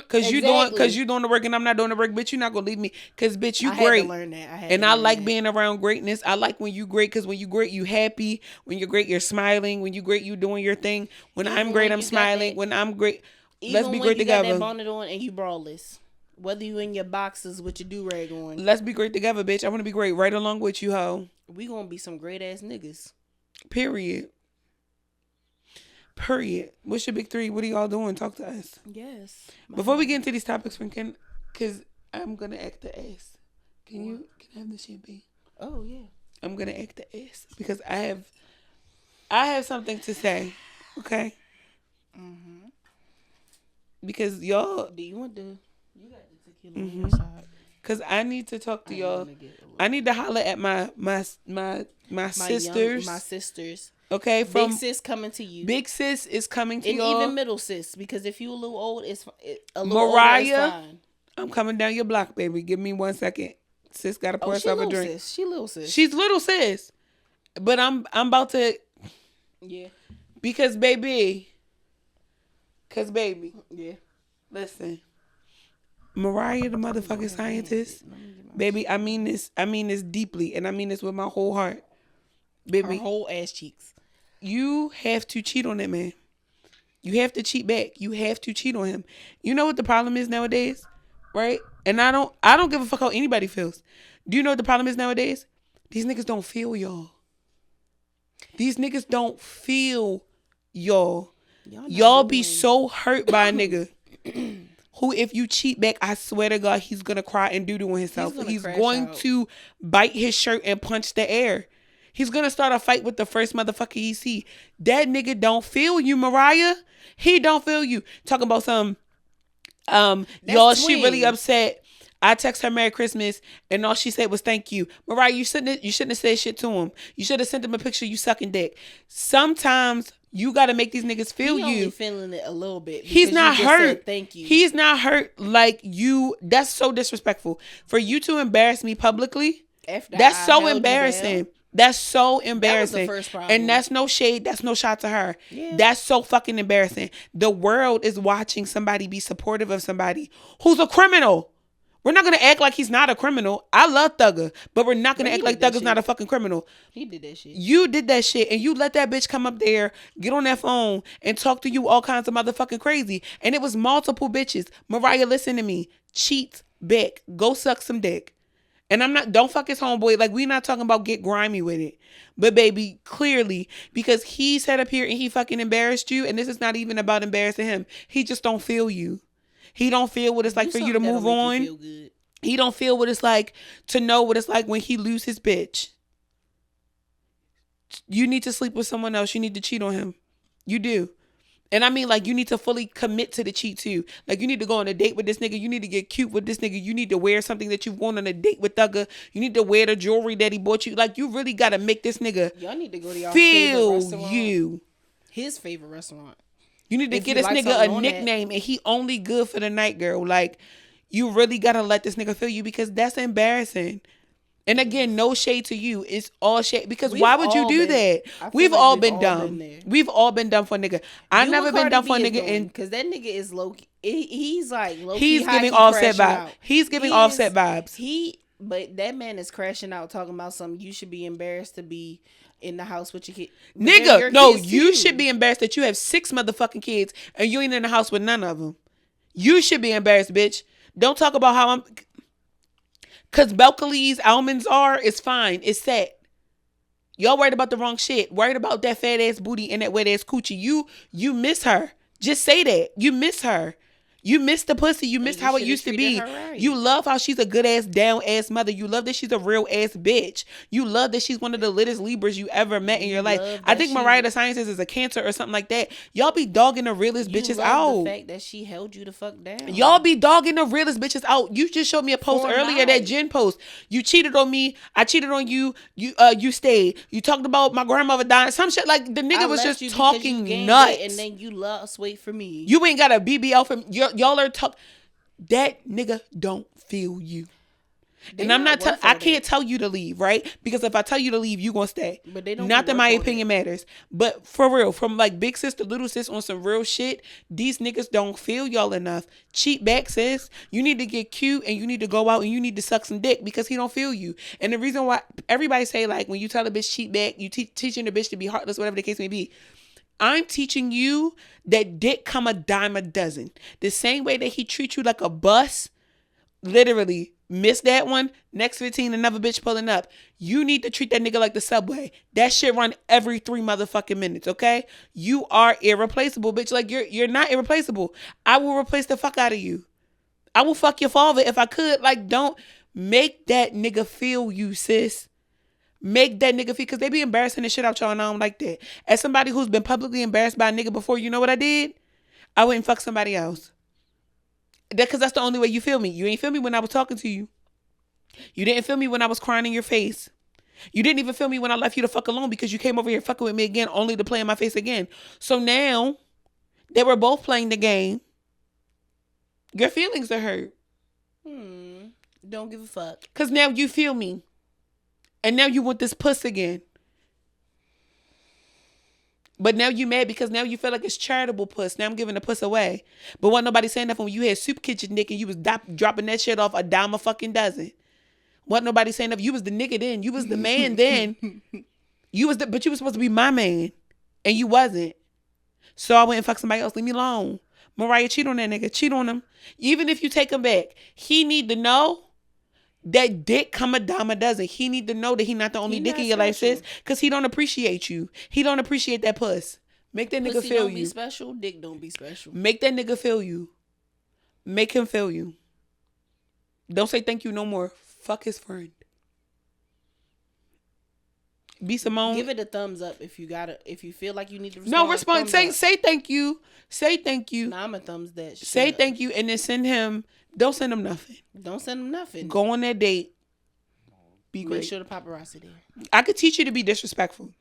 Cause you doing the work and I'm not doing the work. Bitch, you're not gonna leave me. Cause bitch, you great. I had to learn that. I like being around greatness. I like when you great. Cause when you great, you happy. When you're great, you're smiling. When you great, you doing your thing. When I'm great, I'm smiling. When I'm great, let's be great together. Even when you got that bonnet on and you braless. Whether you in your boxes with your do-rag on. Let's be great together, bitch. I want to be great right along with you, ho. We gonna be some great ass niggas. Period. What's your big 3? What are y'all doing? Talk to us. Yes. Before we get into these topics, because I'm gonna act the ass. Can I have the champagne? Oh yeah. I'm gonna act the ass because I have something to say. Okay. because y'all. Do you want the? You got the tequila on your side. Cause I need to talk to y'all. I need to holler at my sisters. My sisters. Okay, from big sis coming to you. Big sis is coming to and y'all. Even middle sis, because if you a little old, it's a little Mariah, older, it's fine. I'm coming down your block, baby. Give me 1 second. Sis got to pour herself a drink. Sis. She little sis. She's little sis, but I'm about to. Yeah. Because baby. Yeah. Listen. Mariah, the motherfucking scientist, baby. I mean this deeply, and I mean this with my whole heart, baby. Her whole ass cheeks. You have to cheat on that man. You have to cheat back. You have to cheat on him. You know what the problem is nowadays, right? And I don't give a fuck how anybody feels. Do you know what the problem is nowadays? These niggas don't feel y'all. These niggas don't feel y'all. Y'all be so hurt by a nigga. Who, if you cheat back, I swear to God, he's going to cry and doo-doo on himself. He's going to bite his shirt and punch the air. He's going to start a fight with the first motherfucker he see. That nigga don't feel you, Mariah. He don't feel you. Talking about some, y'all, she really upset. I text her Merry Christmas, and all she said was thank you. Mariah, you shouldn't have said shit to him. You should have sent him a picture you sucking dick. Sometimes you got to make these niggas feel you. He only feeling it a little bit. He's not hurt. Thank you. He's not hurt like you. That's so disrespectful. For you to embarrass me publicly, that's so embarrassing. That's so embarrassing. That was the first problem. And that's no shade. That's no shot to her. Yeah. That's so fucking embarrassing. The world is watching somebody be supportive of somebody who's a criminal. We're not going to act like he's not a criminal. I love Thugger, but we're not going to act like Thugger's not a fucking criminal. He did that shit. You did that shit, and you let that bitch come up there, get on that phone, and talk to you all kinds of motherfucking crazy. And it was multiple bitches. Mariah, listen to me. Cheat back. Go suck some dick. And don't fuck his homeboy. Like, we not talking about get grimy with it. But baby, clearly, because he sat up here and he fucking embarrassed you, and this is not even about embarrassing him. He just don't feel you. He don't feel what it's like for you to move on. He don't feel what it's like to know what it's like when he lose his bitch. You need to sleep with someone else. You need to cheat on him. You do. And I mean, like, you need to fully commit to the cheat too. Like, you need to go on a date with this nigga. You need to get cute with this nigga. You need to wear something that you've worn on a date with Thugger. You need to wear the jewelry that he bought you. Like, you really got to make this nigga y'all need to go to y'all favorite restaurant. You. His favorite restaurant. You need to get this nigga a nickname, and he only good for the night, girl. Like, you really got to let this nigga feel you, because that's embarrassing. And again, no shade to you. It's all shade. Because why would you do that? We've all been dumb. We've all been dumb for a nigga. I've never been dumb for a nigga. Because that nigga is low key. He's like low key. He's giving Offset vibes. He's giving Offset vibes. But that man is crashing out talking about something. You should be embarrassed to be in the house with your kid. Nigga, no, you should be embarrassed that you have 6 motherfucking kids and you ain't in the house with none of them. You should be embarrassed, bitch. Don't talk about how I'm... Because Belcalise almonds is fine. It's set. Y'all worried about the wrong shit. Worried about that fat ass booty and that wet ass coochie. You miss her. Just say that. You miss her. You miss the pussy. You miss how it used to be. Right. You love how she's a good ass, down ass mother. You love that she's a real ass bitch. You love that she's one of the littest Libras you ever met in your life. I think Mariah the Scientist is a Cancer or something like that. Y'all be dogging the realest bitches out. The fact that she held you the fuck down. Y'all be dogging the realest bitches out. You just showed me a post earlier, that Jen post. You cheated on me. I cheated on you. You stayed. You talked about my grandmother dying. Some shit like the nigga was just talking nuts. And then you lost weight for me. You ain't got a BBL from y'all are talk. That nigga don't feel you. And I'm not I can't tell you to leave, right? Because if I tell you to leave, you gonna stay. But they don't. Not that my opinion matters. But for real, from like big sis to little sis on some real shit, these niggas don't feel y'all enough. Cheat back, sis. You need to get cute and you need to go out and you need to suck some dick because he don't feel you. And the reason why everybody say, like, when you tell a bitch cheat back, you teaching the bitch to be heartless, whatever the case may be. I'm teaching you that dick come a dime a dozen. The same way that he treats you like a bus, literally, miss that one, next 15, another bitch pulling up. You need to treat that nigga like the subway. That shit run every 3 motherfucking minutes, okay? You are irreplaceable, bitch. Like, you're not irreplaceable. I will replace the fuck out of you. I will fuck your father if I could. Like, don't make that nigga feel you, sis. Make that nigga feel, because they be embarrassing the shit out y'all and I don't like that. As somebody who's been publicly embarrassed by a nigga before, you know what I did? I went and fucked somebody else. Because that's the only way you feel me. You ain't feel me when I was talking to you. You didn't feel me when I was crying in your face. You didn't even feel me when I left you the fuck alone because you came over here fucking with me again only to play in my face again. So now that we're both playing the game, your feelings are hurt. Don't give a fuck. Because now you feel me. And now you want this puss again. But now you mad because now you feel like it's charitable puss. Now I'm giving the puss away. But wasn't nobody saying nothing when you had soup kitchen dick and you was dropping that shit off a dime a fucking dozen. Wasn't nobody saying nothing. You was the nigga then. You was the man then. But you was supposed to be my man. And you wasn't. So I went and fucked somebody else. Leave me alone. Mariah, cheat on that nigga. Cheat on him. Even if you take him back, he need to know that dick come a dime a dozen. He need to know that he not the only dick in your life, sis. Because he don't appreciate you. He don't appreciate that puss. Make that nigga Pussy feel don't you. Be special. Dick don't be special. Make that nigga feel you. Make him feel you. Don't say thank you no more. Fuck his friend. B Simone. Give it a thumbs up if you feel like you need to respond. No, respond. Say thank you. Say thank you. Nah, I'm a thumbs that shit Say up. thank you and then send him. Don't send him nothing. Don't send him nothing. Go on that date. Be great. Make sure the paparazzi there. I could teach you to be disrespectful.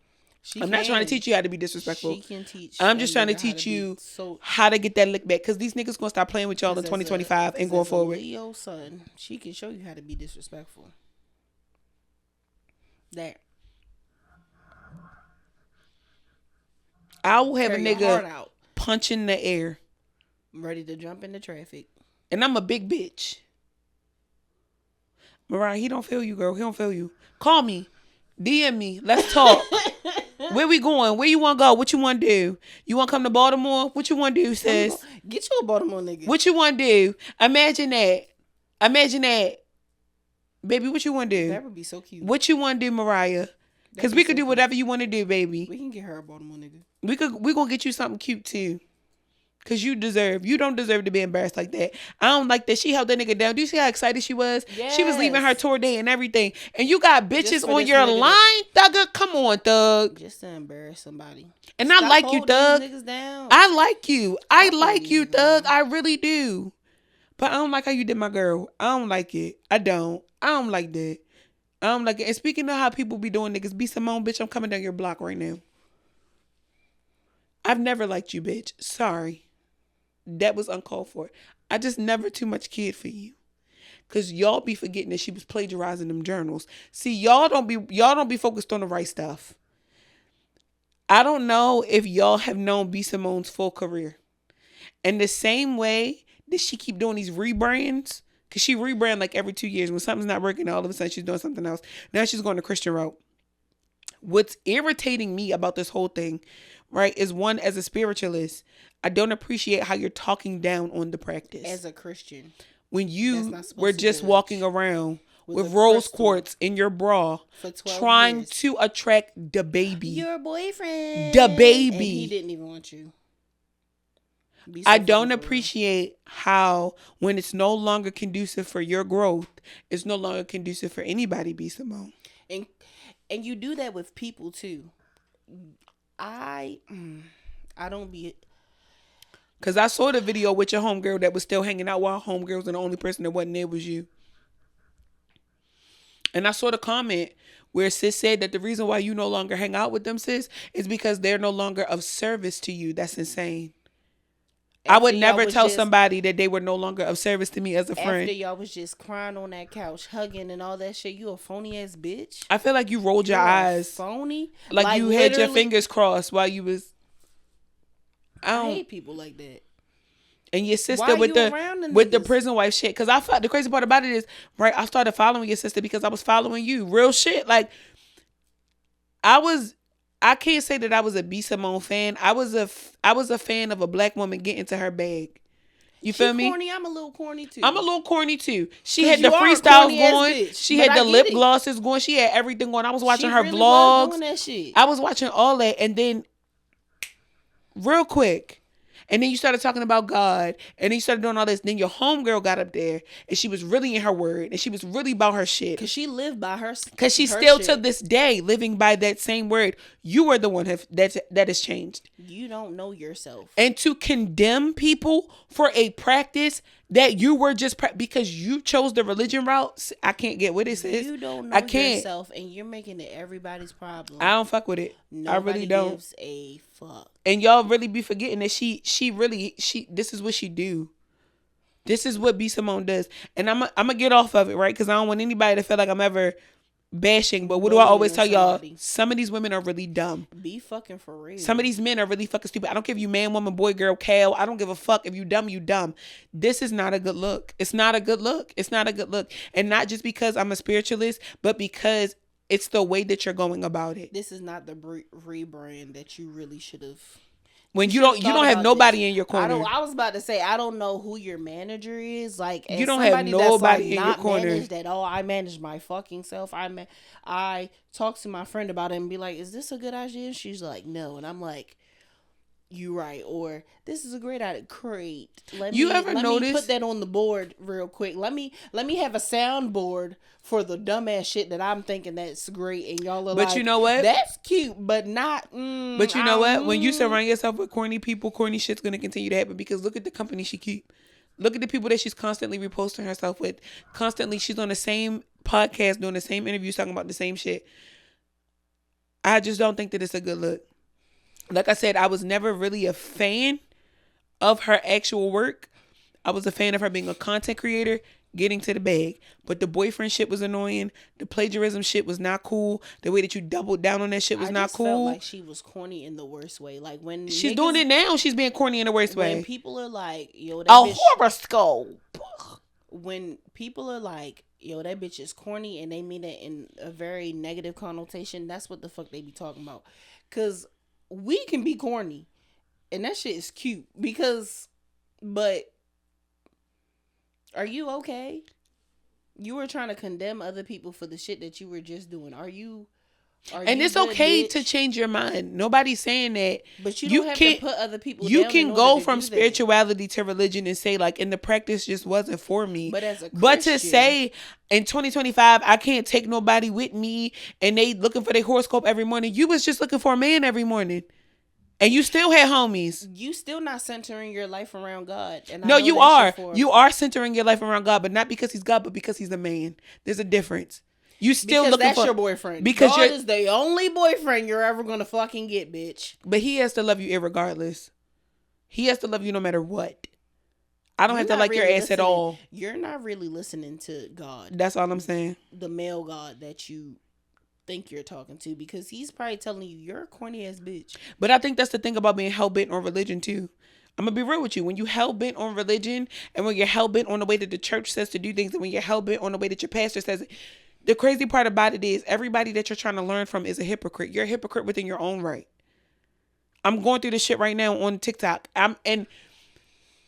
I'm not trying to teach you how to be disrespectful. She can teach. I'm just trying to teach you how to get that lick back. Because these niggas going to start playing with y'all in 2025 and going forward. Leo son, she can show you how to be disrespectful. That. I will have a nigga punch in the air. Ready to jump into traffic. And I'm a big bitch. Mariah, he don't feel you, girl. He don't feel you. Call me. DM me. Let's talk. Where we going? Where you want to go? What you want to do? You want to come to Baltimore? What you want to do, sis? Get you a Baltimore nigga. What you want to do? Imagine that. Baby, what you want to do? That would be so cute. What you want to do, Mariah? Because we could do whatever you want to do, baby. We can get her a Baltimore nigga. We gonna get you something cute, too. Because you don't deserve to be embarrassed like that. I don't like that. She held that nigga down. Do you see how excited she was? Yes. She was leaving her tour day and everything. And you got bitches on your line, thugger. Come on, thug. Just to embarrass somebody. And I like you, thug. I like you. I like you, thug. I really do. But I don't like how you did my girl. I don't like it. I don't like that. I don't like it. And speaking of how people be doing niggas, B Simone, bitch, I'm coming down your block right now. I've never liked you, bitch. Sorry. That was uncalled for. I just never too much kid for you. Cause y'all be forgetting that she was plagiarizing them journals. See, y'all don't be focused on the right stuff. I don't know if y'all have known B Simone's full career. And the same way that she keep doing these rebrands, cause she rebrand like every 2 years. When something's not working, all of a sudden she's doing something else. Now she's going the Christian route. What's irritating me about this whole thing, right, is one, as a spiritualist, I don't appreciate how you're talking down on the practice. As a Christian. When you were just walking around with rose quartz in your bra, trying to attract the baby. Your boyfriend. The baby. And he didn't even want you. I don't appreciate how when it's no longer conducive for your growth, it's no longer conducive for anybody, B Simone. And you do that with people too. I don't be... Because I saw the video with your homegirl that was still hanging out while homegirls and the only person that wasn't there was you. And I saw the comment where sis said that the reason why you no longer hang out with them, sis, is because they're no longer of service to you. That's insane. I would never tell somebody that they were no longer of service to me as a friend. After y'all was just crying on that couch, hugging and all that shit, you a phony ass bitch. I feel like you rolled your eyes. Phony? Like you had your fingers crossed while you was... I hate people like that. And your sister with the prison wife shit. Because I thought the crazy part about it is, right, I started following your sister because I was following you. Real shit. Like, I can't say that I was a B Simone fan. I was a fan of a black woman getting to her bag. You feel me? Corny. I'm a little corny too. I'm a little corny too. She had the freestyles going. She had the lip glosses going. She had everything going. I was watching her vlogs. Doing that shit. I was watching all that, and then real quick. And then you started talking about God. And then you started doing all this. Then your homegirl got up there. And she was really in her word. And she was really about her shit. Because she lived by her. Because she's still to this day living by that same word. You are the one that has changed. You don't know yourself. And to condemn people for a practice that you were just because you chose the religion route. I can't get with it, sis. You don't know yourself, and you're making it everybody's problem. I don't fuck with it. Nobody I really don't. Gives a fuck. And y'all really be forgetting that she this is what she do. This is what B Simone does. And I'm gonna get off of it, right? Because I don't want anybody to feel like I'm ever bashing. But what do I always tell y'all? Some of these women are really dumb. Be fucking for real. Some of these men are really fucking stupid. I don't care if you man, woman, boy, girl, cow. I don't give a fuck. If you dumb, you dumb. This is not a good look. It's not a good look. It's not a good look. And not just because I'm a spiritualist, but because it's the way that you're going about it. This is not the rebrand that you really should have. When you don't have nobody in your corner. I was about to say, I don't know who your manager is. Like, you don't have nobody in your corner. I manage my fucking self. I talk to my friend about it and be like, is this a good idea? She's like, no. And I'm like, you right. Or this is a great idea. Great. Let me put that on the board real quick. Let me have a soundboard for the dumbass shit that I'm thinking that's great, and y'all are like, but you know what? That's cute, but not. But you know what? When you surround yourself with corny people, corny shit's gonna continue to happen. Because look at the company she keep. Look at the people that she's constantly reposting herself with. Constantly, she's on the same podcast, doing the same interviews, talking about the same shit. I just don't think that it's a good look. Like I said, I was never really a fan of her actual work. I was a fan of her being a content creator, getting to the bag. But the boyfriend shit was annoying. The plagiarism shit was not cool. The way that you doubled down on that shit was not cool. I felt like she was corny in the worst way. Like when she's doing it now, she's being corny in the worst way. When people are like, yo, that bitch, horoscope. When people are like, yo, that bitch is corny, and they mean it in a very negative connotation, that's what the fuck they be talking about. Cause we can be corny, and that shit is cute but are you okay? You were trying to condemn other people for the shit that you were just doing. And it's okay to change your mind. Nobody's saying that. But you don't have to put other people down. You can go from spirituality to religion and say, like, and the practice just wasn't for me. But as a Christian, but to say in 2025, I can't take nobody with me and they looking for their horoscope every morning. You was just looking for a man every morning. And you still had homies. You still not centering your life around God. And no, you are. You are centering your life around God, but not because he's God, but because he's a man. There's a difference. You still because looking that's your boyfriend. Because God is the only boyfriend you're ever gonna fucking get, bitch. But he has to love you irregardless. He has to love you no matter what. I don't have to like your ass at all. You're not really listening to God. That's all I'm saying. The male God that you think you're talking to, because he's probably telling you you're a corny ass bitch. But I think that's the thing about being hell-bent on religion too. I'm gonna be real with you. When you hell-bent on religion, and when you're hell-bent on the way that the church says to do things, and when you're hell-bent on the way that your pastor says it, the crazy part about it is everybody that you're trying to learn from is a hypocrite. You're a hypocrite within your own right. I'm going through this shit right now on TikTok. And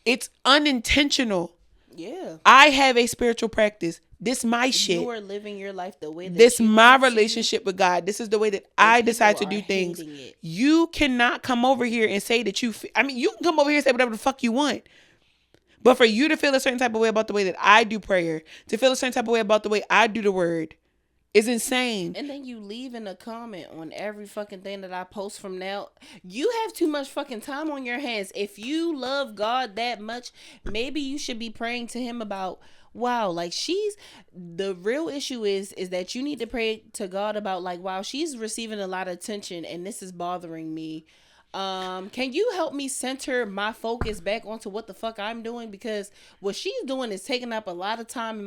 it's unintentional. Yeah. I have a spiritual practice. This my shit. You are living your life the way that this my relationship with God. This is the way that I decide to do things. You cannot come over here and say that you can come over here and say whatever the fuck you want. But for you to feel a certain type of way about the way that I do prayer, to feel a certain type of way about the way I do the word, is insane. And then you leave in a comment on every fucking thing that I post from now. You have too much fucking time on your hands. If you love God that much, maybe you should be praying to him about, wow, like the real issue is that you need to pray to God about, like, wow, she's receiving a lot of attention and this is bothering me. Can you help me center my focus back onto what the fuck I'm doing? Because what she's doing is taking up a lot of time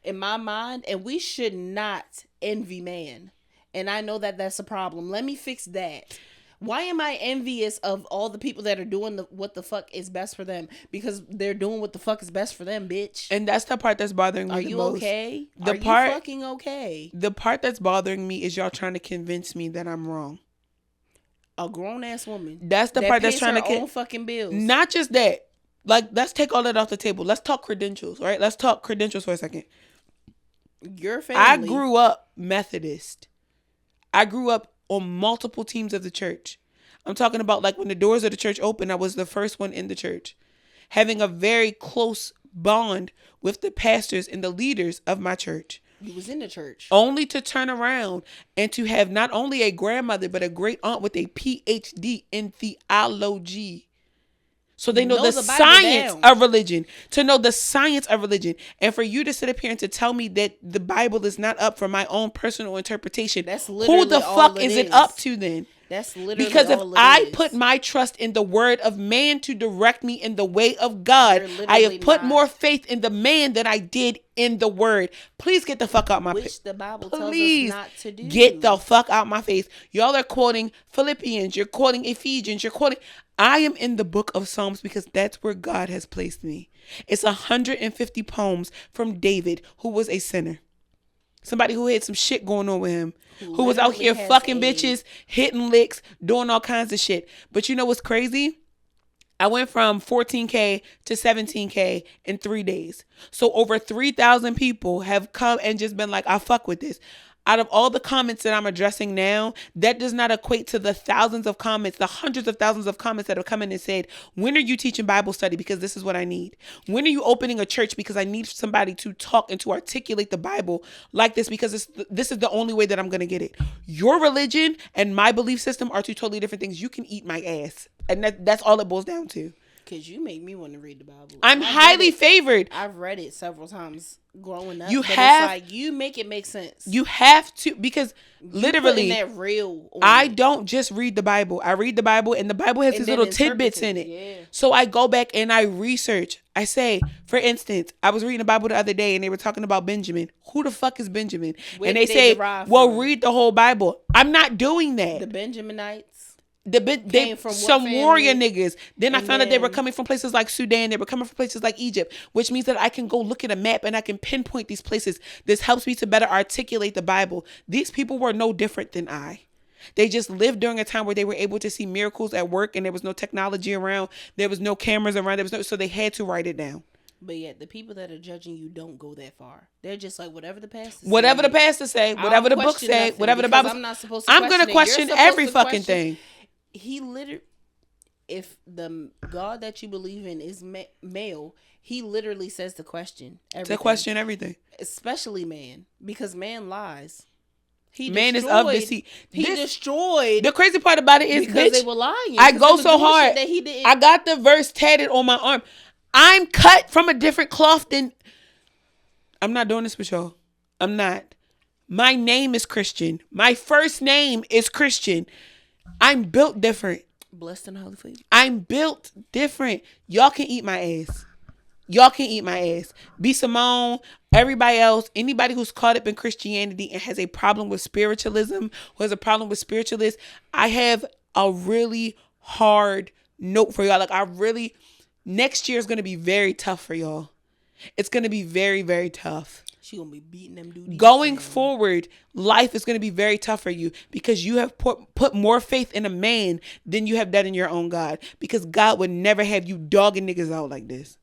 in my mind, and we should not envy man. And I know that that's a problem. Let me fix that. Why am I envious of all the people that are doing what the fuck is best for them? Because they're doing what the fuck is best for them, bitch. And that's the part that's bothering me the most. Are you okay? Are you fucking okay? The part that's bothering me is y'all trying to convince me that I'm wrong. A grown ass woman. That's the part that's trying to own fucking bills. Not just that. Like, let's take all that off the table. Let's talk credentials, right? Let's talk credentials for a second. Your family. I grew up Methodist. I grew up on multiple teams of the church. I'm talking about, like, when the doors of the church opened, I was the first one in the church. Having a very close bond with the pastors and the leaders of my church. You was in the church. Only to turn around and to have not only a grandmother, but a great aunt with a PhD in theology. So they know the science of religion, to know the science of religion. And for you to sit up here and to tell me that the Bible is not up for my own personal interpretation, that's literally who the fuck is it up to then? That's literally because if I put my trust in the word of man to direct me in the way of God, I have put more faith in the man than I did in the word. Please get the fuck out my face. Which the Bible tells us not to do. Get the fuck out my face. Y'all are quoting Philippians. You're quoting Ephesians. You're quoting. I am in the book of Psalms because that's where God has placed me. It's 150 poems from David, who was a sinner. Somebody who had some shit going on with him. Who was out here fucking bitches, hitting licks, doing all kinds of shit. But you know what's crazy? I went from 14K to 17K in 3 days. So over 3,000 people have come and just been like, I fuck with this. Out of all the comments that I'm addressing now, that does not equate to the thousands of comments, the hundreds of thousands of comments that have come in and said, when are you teaching Bible study? Because this is what I need. When are you opening a church? Because I need somebody to talk and to articulate the Bible like this, because this is the only way that I'm going to get it. Your religion and my belief system are two totally different things. You can eat my ass. And that's all it boils down to. Because you make me want to read the Bible. I'm highly favored. I've read it several times growing up. It's like you make it make sense. You have to, because literally, that real I don't just read the Bible. I read the Bible, and the Bible has these little tidbits in it. Yeah. So I go back and I research. I say, for instance, I was reading the Bible the other day, and they were talking about Benjamin. Who the fuck is Benjamin? And they say, well, read the whole Bible. I'm not doing that. The Benjaminites. They from some warrior niggas. Then I found out they were coming from places like Sudan. They were coming from places like Egypt, which means that I can go look at a map and I can pinpoint these places. This helps me to better articulate the Bible. These people were no different than I. They just lived during a time where they were able to see miracles at work, and there was no technology around. There was no cameras around. So they had to write it down. But yet, the people that are judging you don't go that far. They're just like, whatever the pastor say. Whatever the pastor say, whatever the book say, whatever the Bible. I'm going to question every fucking thing. He literally, if the God that you believe in is male, he literally says to question everything. To question everything. Especially man, because man lies. Man is of deceit. He destroyed. The crazy part about it is, because bitch, they were lying. I go so hard. That he didn't. I got the verse tatted on my arm. I'm cut from a different cloth than. I'm not doing this with y'all. I'm not. My name is Christian. My first name is Christian. I'm built different. Blessed and highly favored. I'm built different. Y'all can eat my ass. Y'all can eat my ass. B. Simone, everybody else, anybody who's caught up in Christianity and has a problem with spiritualism, who has a problem with spiritualists, I have a really hard note for y'all. Like, next year is going to be very tough for y'all. It's going to be very, very tough. She gonna be beating them dudes. Going forward, life is going to be very tough for you because you have put more faith in a man than you have done in your own God. Because God would never have you dogging niggas out like this.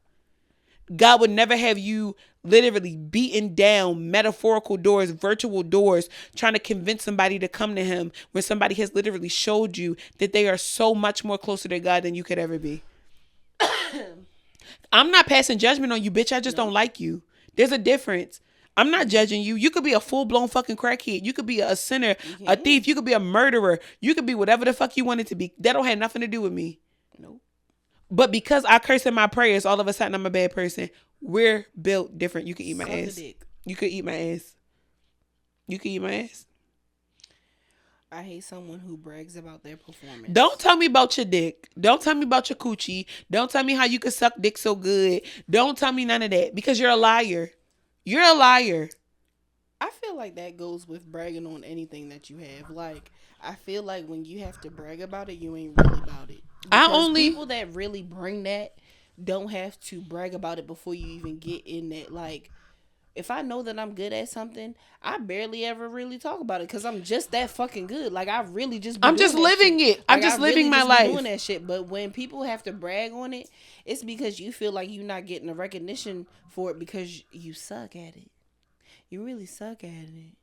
God would never have you literally beating down metaphorical doors, virtual doors, trying to convince somebody to come to him when somebody has literally showed you that they are so much more closer to God than you could ever be. I'm not passing judgment on you, bitch. I just don't like you. There's a difference. I'm not judging you. You could be a full-blown fucking crackhead. You could be a sinner, a thief. You could be a murderer. You could be whatever the fuck you wanted to be. That don't have nothing to do with me. Nope. But because I curse in my prayers, all of a sudden I'm a bad person. We're built different. You can eat my ass. You could eat my ass. You can eat my ass. I hate someone who brags about their performance. Don't tell me about your dick. Don't tell me about your coochie. Don't tell me how you can suck dick so good. Don't tell me none of that because you're a liar. You're a liar. I feel like that goes with bragging on anything that you have. Like, I feel like when you have to brag about it, you ain't really about it. Because people that really bring that don't have to brag about it before you even get in that. Like, if I know that I'm good at something, I barely ever really talk about it because I'm just that fucking good. Like, I really just I'm just living it. Like, I'm just living my life. Doing that shit. But when people have to brag on it, it's because you feel like you're not getting the recognition for it because you suck at it. You really suck at it.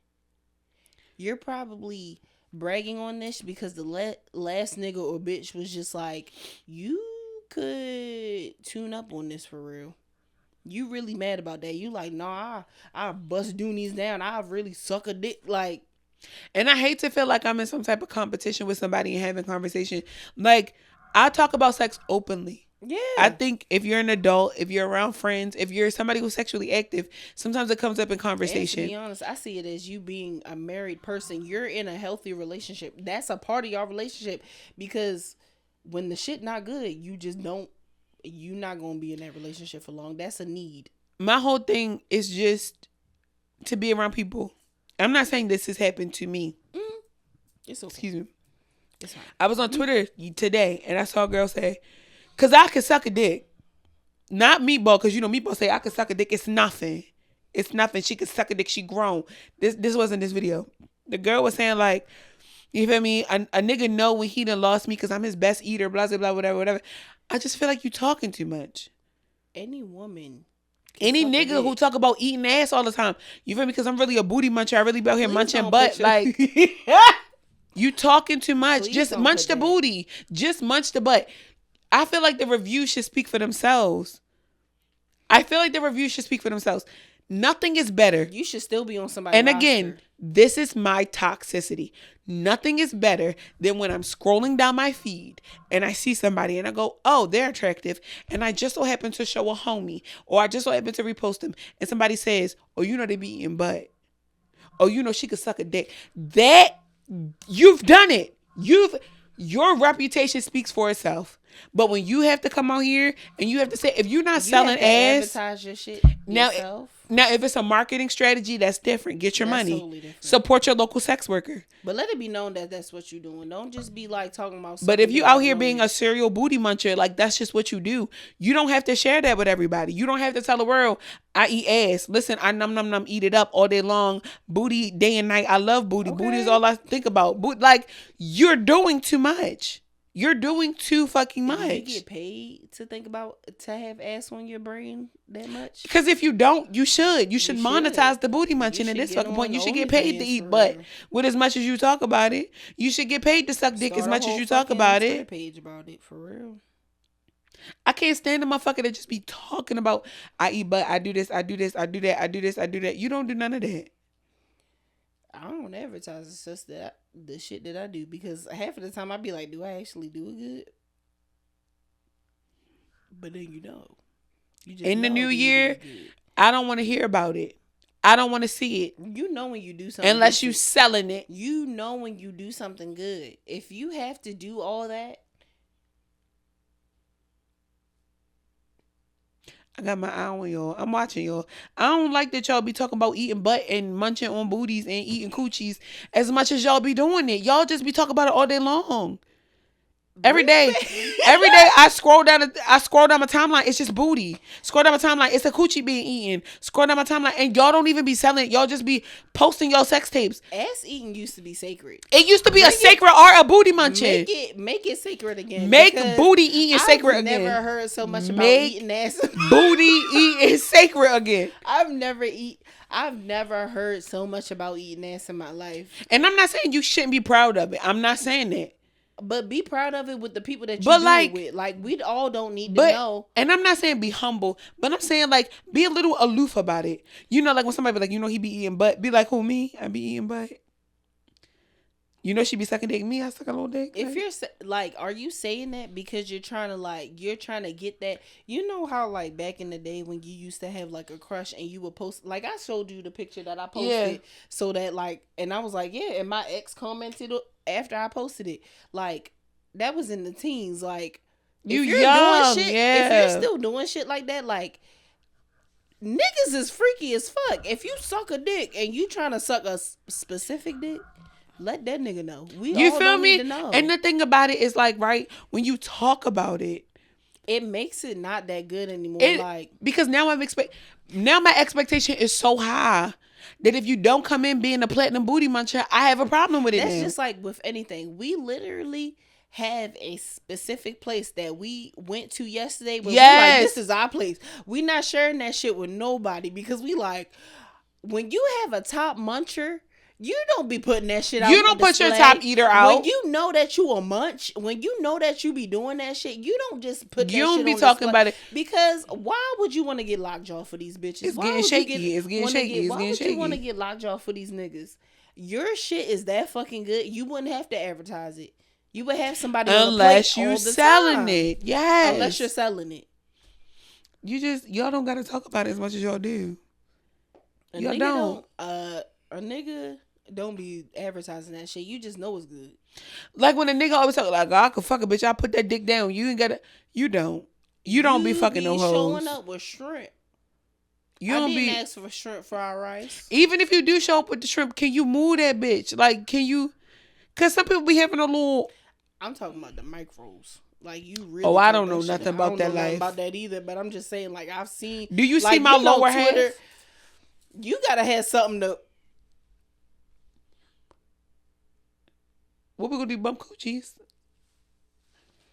You're probably bragging on this because the last nigga or bitch was just like, you could tune up on this for real. You really mad about that. You like, nah, I bust Doonies down. I really suck a dick. Like, and I hate to feel like I'm in some type of competition with somebody and having conversation. Like, I talk about sex openly. Yeah. I think if you're an adult, if you're around friends, if you're somebody who's sexually active, sometimes it comes up in conversation. And to be honest, I see it as you being a married person. You're in a healthy relationship. That's a part of your relationship, because when the shit not good, you just don't. You're not gonna be in that relationship for long. That's a need. My whole thing is just to be around people. I'm not saying this has happened to me. It's okay. Excuse me. It's fine. I was on Twitter today and I saw a girl say, "Cause I could suck a dick." Not Meatball, because you know Meatball say I could suck a dick. It's nothing. It's nothing. She could suck a dick. She grown. This wasn't this video. The girl was saying like, you feel me? A nigga know when he done lost me because I'm his best eater, blah, blah, blah, whatever. I just feel like you talking too much. Any woman. Any nigga who talk about eating ass all the time. You feel me? Because I'm really a booty muncher. I really be out here munching butt. Like, you talking too much. Please just munch the booty. Just munch the butt. I feel like the reviews should speak for themselves. Nothing is better. You should still be on somebody's And again, roster. This is my toxicity. Nothing is better than when I'm scrolling down my feed and I see somebody and I go, oh, they're attractive. And I just so happen to show a homie, or I just so happen to repost them. And somebody says, oh, you know they be eating butt. Oh, you know she could suck a dick. That, you've done it. Your reputation speaks for itself. But when you have to come out here and you have to say, if you're not selling ass, advertise your shit yourself. Now, if it's a marketing strategy, that's different. Get your money. Totally support your local sex worker. But let it be known that that's what you're doing. Don't just be like talking about. But if you out here being a serial booty muncher, like that's just what you do. You don't have to share that with everybody. You don't have to tell the world, I eat ass. Listen, I num eat it up all day long. Booty day and night. I love booty. Okay. Booty is all I think about. Like, you're doing too much. You're doing too fucking much. Do you get paid to think about, to have ass on your brain that much? Because if you don't, you should. You should monetize the booty munching at this fucking point. You should get paid to eat butt with as much as you talk about it. You should get paid to suck dick as much as you talk about it. Page about it, for real. I can't stand a motherfucker that just be talking about, I eat butt, I do this, I do this, I do that, I do this, I do that. You don't do none of that. I don't advertise. It's just that the shit that I do, because half of the time I be like, do I actually do it good? But then you just in the new year, I don't want to hear about it. I don't want to see it. You know when you do something unless you selling it. You know when you do something good. If you have to do all that, I got my eye on y'all. I'm watching y'all. I don't like that y'all be talking about eating butt and munching on booties and eating coochies as much as y'all be doing it. Y'all just be talking about it all day long. Every day I scroll down my timeline. It's just booty. Scroll down my timeline. It's a coochie being eaten. Scroll down my timeline, and y'all don't even be selling it. Y'all just be posting your sex tapes. Ass eating used to be sacred. It used to be a sacred art of booty munching. Make it sacred again. Make booty eating sacred again. I've never heard so much about eating ass. Booty eating sacred again. I've never heard so much about eating ass in my life. And I'm not saying you shouldn't be proud of it. I'm not saying that. But be proud of it with the people that you do it with. Like, we all don't need to know. And I'm not saying be humble, but I'm saying, like, be a little aloof about it. You know, like when somebody be like, you know, he be eating butt. Be like, who, me? I be eating butt. You know she be sucking dick. Me, I suck a little dick. If you're, like, are you saying that because you're trying to get that? You know how, like, back in the day when you used to have, like, a crush and you would post, like, I showed you the picture that I posted. Yeah. So that, like, and I was like, yeah, and my ex commented after I posted it. Like, that was in the teens. Like, if you're young, doing shit, if you're still doing shit like that, like, niggas is freaky as fuck. If you suck a dick and you trying to suck a specific dick, let that nigga know. You feel me? And the thing about it is, like, right, when you talk about it, it makes it not that good anymore. Because now my expectation is so high that if you don't come in being a platinum booty muncher, I have a problem with it. That's just like with anything. We literally have a specific place that we went to yesterday. But we're like, this is our place. We not sharing that shit with nobody, because we like, when you have a top muncher, you don't be putting that shit out. You don't put your top eater out. When you know that you a munch, when you know that you be doing that shit, you don't just put that shit on. You don't be talking about it. Because why would you want to get lockjaw for these bitches? It's getting shaky. Why would you want to get lockjaw for these niggas? Your shit is that fucking good. You wouldn't have to advertise it. You would have somebody unless on the plate you're selling it. Yes. Unless you're selling it. Y'all don't gotta talk about it as much as y'all do. Y'all don't. A nigga don't be advertising that shit. You just know it's good. Like when a nigga always talk like, oh, I could fuck a bitch, I put that dick down. You ain't gotta. You don't. You don't be fucking no hoes. Showing up with shrimp. I didn't ask for shrimp fried rice. Even if you do show up with the shrimp, can you move that bitch? Like, can you? Cause some people be having a little. I'm talking about the micros. Like you really. Oh, I don't know nothing about that life. Nothing about that either. But I'm just saying, like I've seen. Do you see my lower half? You gotta have something to. What we gonna do? Bump coochies?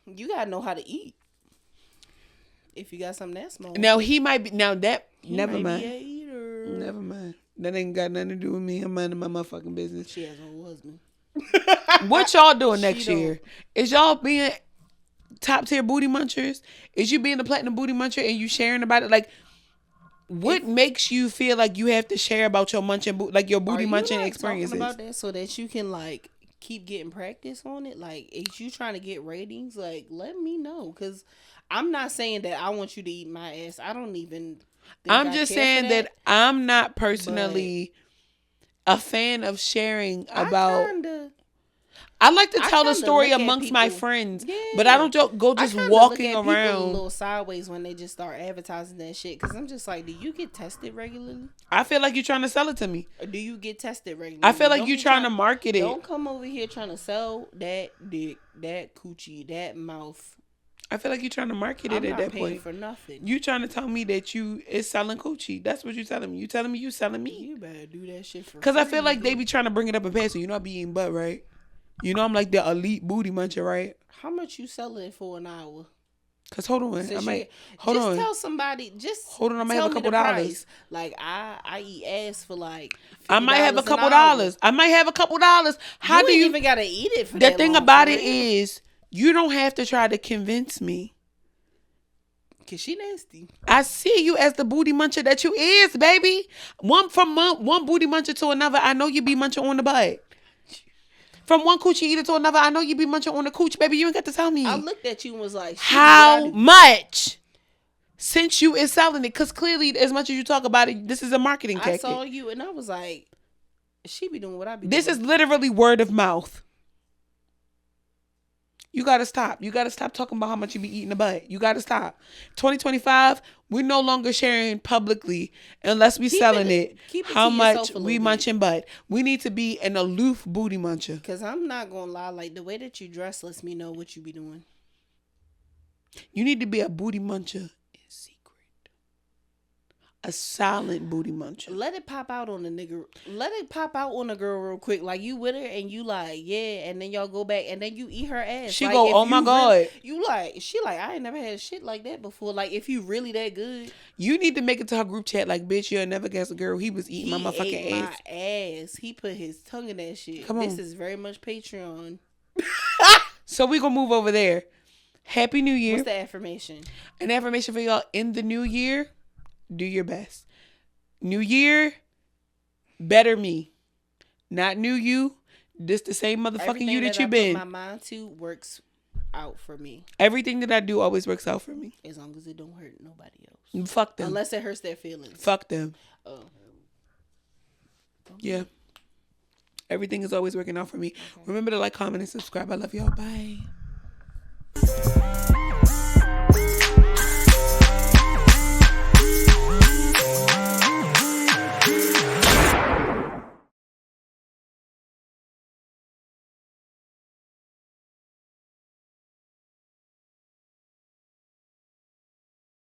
You gotta know how to eat. If you got something that small. Now he might be. Now that he never mind. Be a eater. Never mind. That ain't got nothing to do with me. I'm minding my motherfucking business. She has a whole husband. What y'all doing next year? Is y'all being top tier booty munchers? Is you being the platinum booty muncher and you sharing about it? Like, what makes you feel like you have to share about your munching, like your booty munching experiences? Talking about that so that you can like keep getting practice on it. Like, if you trying to get ratings, like let me know, because I'm not saying that I want you to eat my ass. I don't even. I'm just saying that I'm not personally a fan of sharing about. I like to tell the story amongst my friends, but I don't go just walking around. A little sideways when they just start advertising that shit, because I'm just like, do you get tested regularly? I feel like you're trying to sell it to me. Or do you get tested regularly? I feel like you're trying to market it. Don't come over here trying to sell that dick, that coochie, that mouth. I feel like you're trying to market it at that point. For nothing. You trying to tell me that you is selling coochie. That's what you're telling me. You telling me you selling me. You better do that shit for. Because I feel like they be trying to bring it up and pass it. You know I be eating butt, right? You know I'm like the elite booty muncher, right? How much you selling for an hour? Cause hold on, Since I might tell somebody. Just hold on, I might have a couple dollars. Like I eat ass for like. I might have a couple dollars. I might have a couple dollars. How do you even gotta eat it? For the thing about it is, you don't have to try to convince me. Cause she nasty. I see you as the booty muncher that you is, baby. One booty muncher to another, I know you be munching on the butt. From one coochie eater to another, I know you be munching on the cooch, baby. You ain't got to tell me. I looked at you and was like, how much? Since you is selling it, because clearly, as much as you talk about it, this is a marketing tactic. I saw you and I was like, she be doing what I be doing. This is literally word of mouth. You gotta stop. You gotta stop talking about how much you be eating the butt. You gotta stop. 2025, we're no longer sharing publicly unless we selling it how much we munching butt. We need to be an aloof booty muncher. Cause I'm not gonna lie, like the way that you dress lets me know what you be doing. You need to be a booty muncher in secret. A silent booty muncher. Let it pop out on the nigga. Let it pop out on the girl real quick. Like you with her and you like, yeah, and then y'all go back and then you eat her ass. She like, go, oh my God. You like, she like, I ain't never had shit like that before. Like if you really that good. You need to make it to her group chat like, bitch, you'll never guess a girl. He was eating my motherfucking ass. My ass. He put his tongue in that shit. Come on. This is very much Patreon. So we gonna move over there. Happy New Year. What's the affirmation? An affirmation for y'all in the new year. Do your best. New year, better me. Not new you. This the same motherfucking everything you that you've been. My mind to works out for me. Everything that I do always works out for me. As long as it don't hurt nobody else. Fuck them. Unless it hurts their feelings. Fuck them. Oh. Okay. Yeah. Everything is always working out for me. Okay. Remember to like, comment, and subscribe. I love y'all. Bye.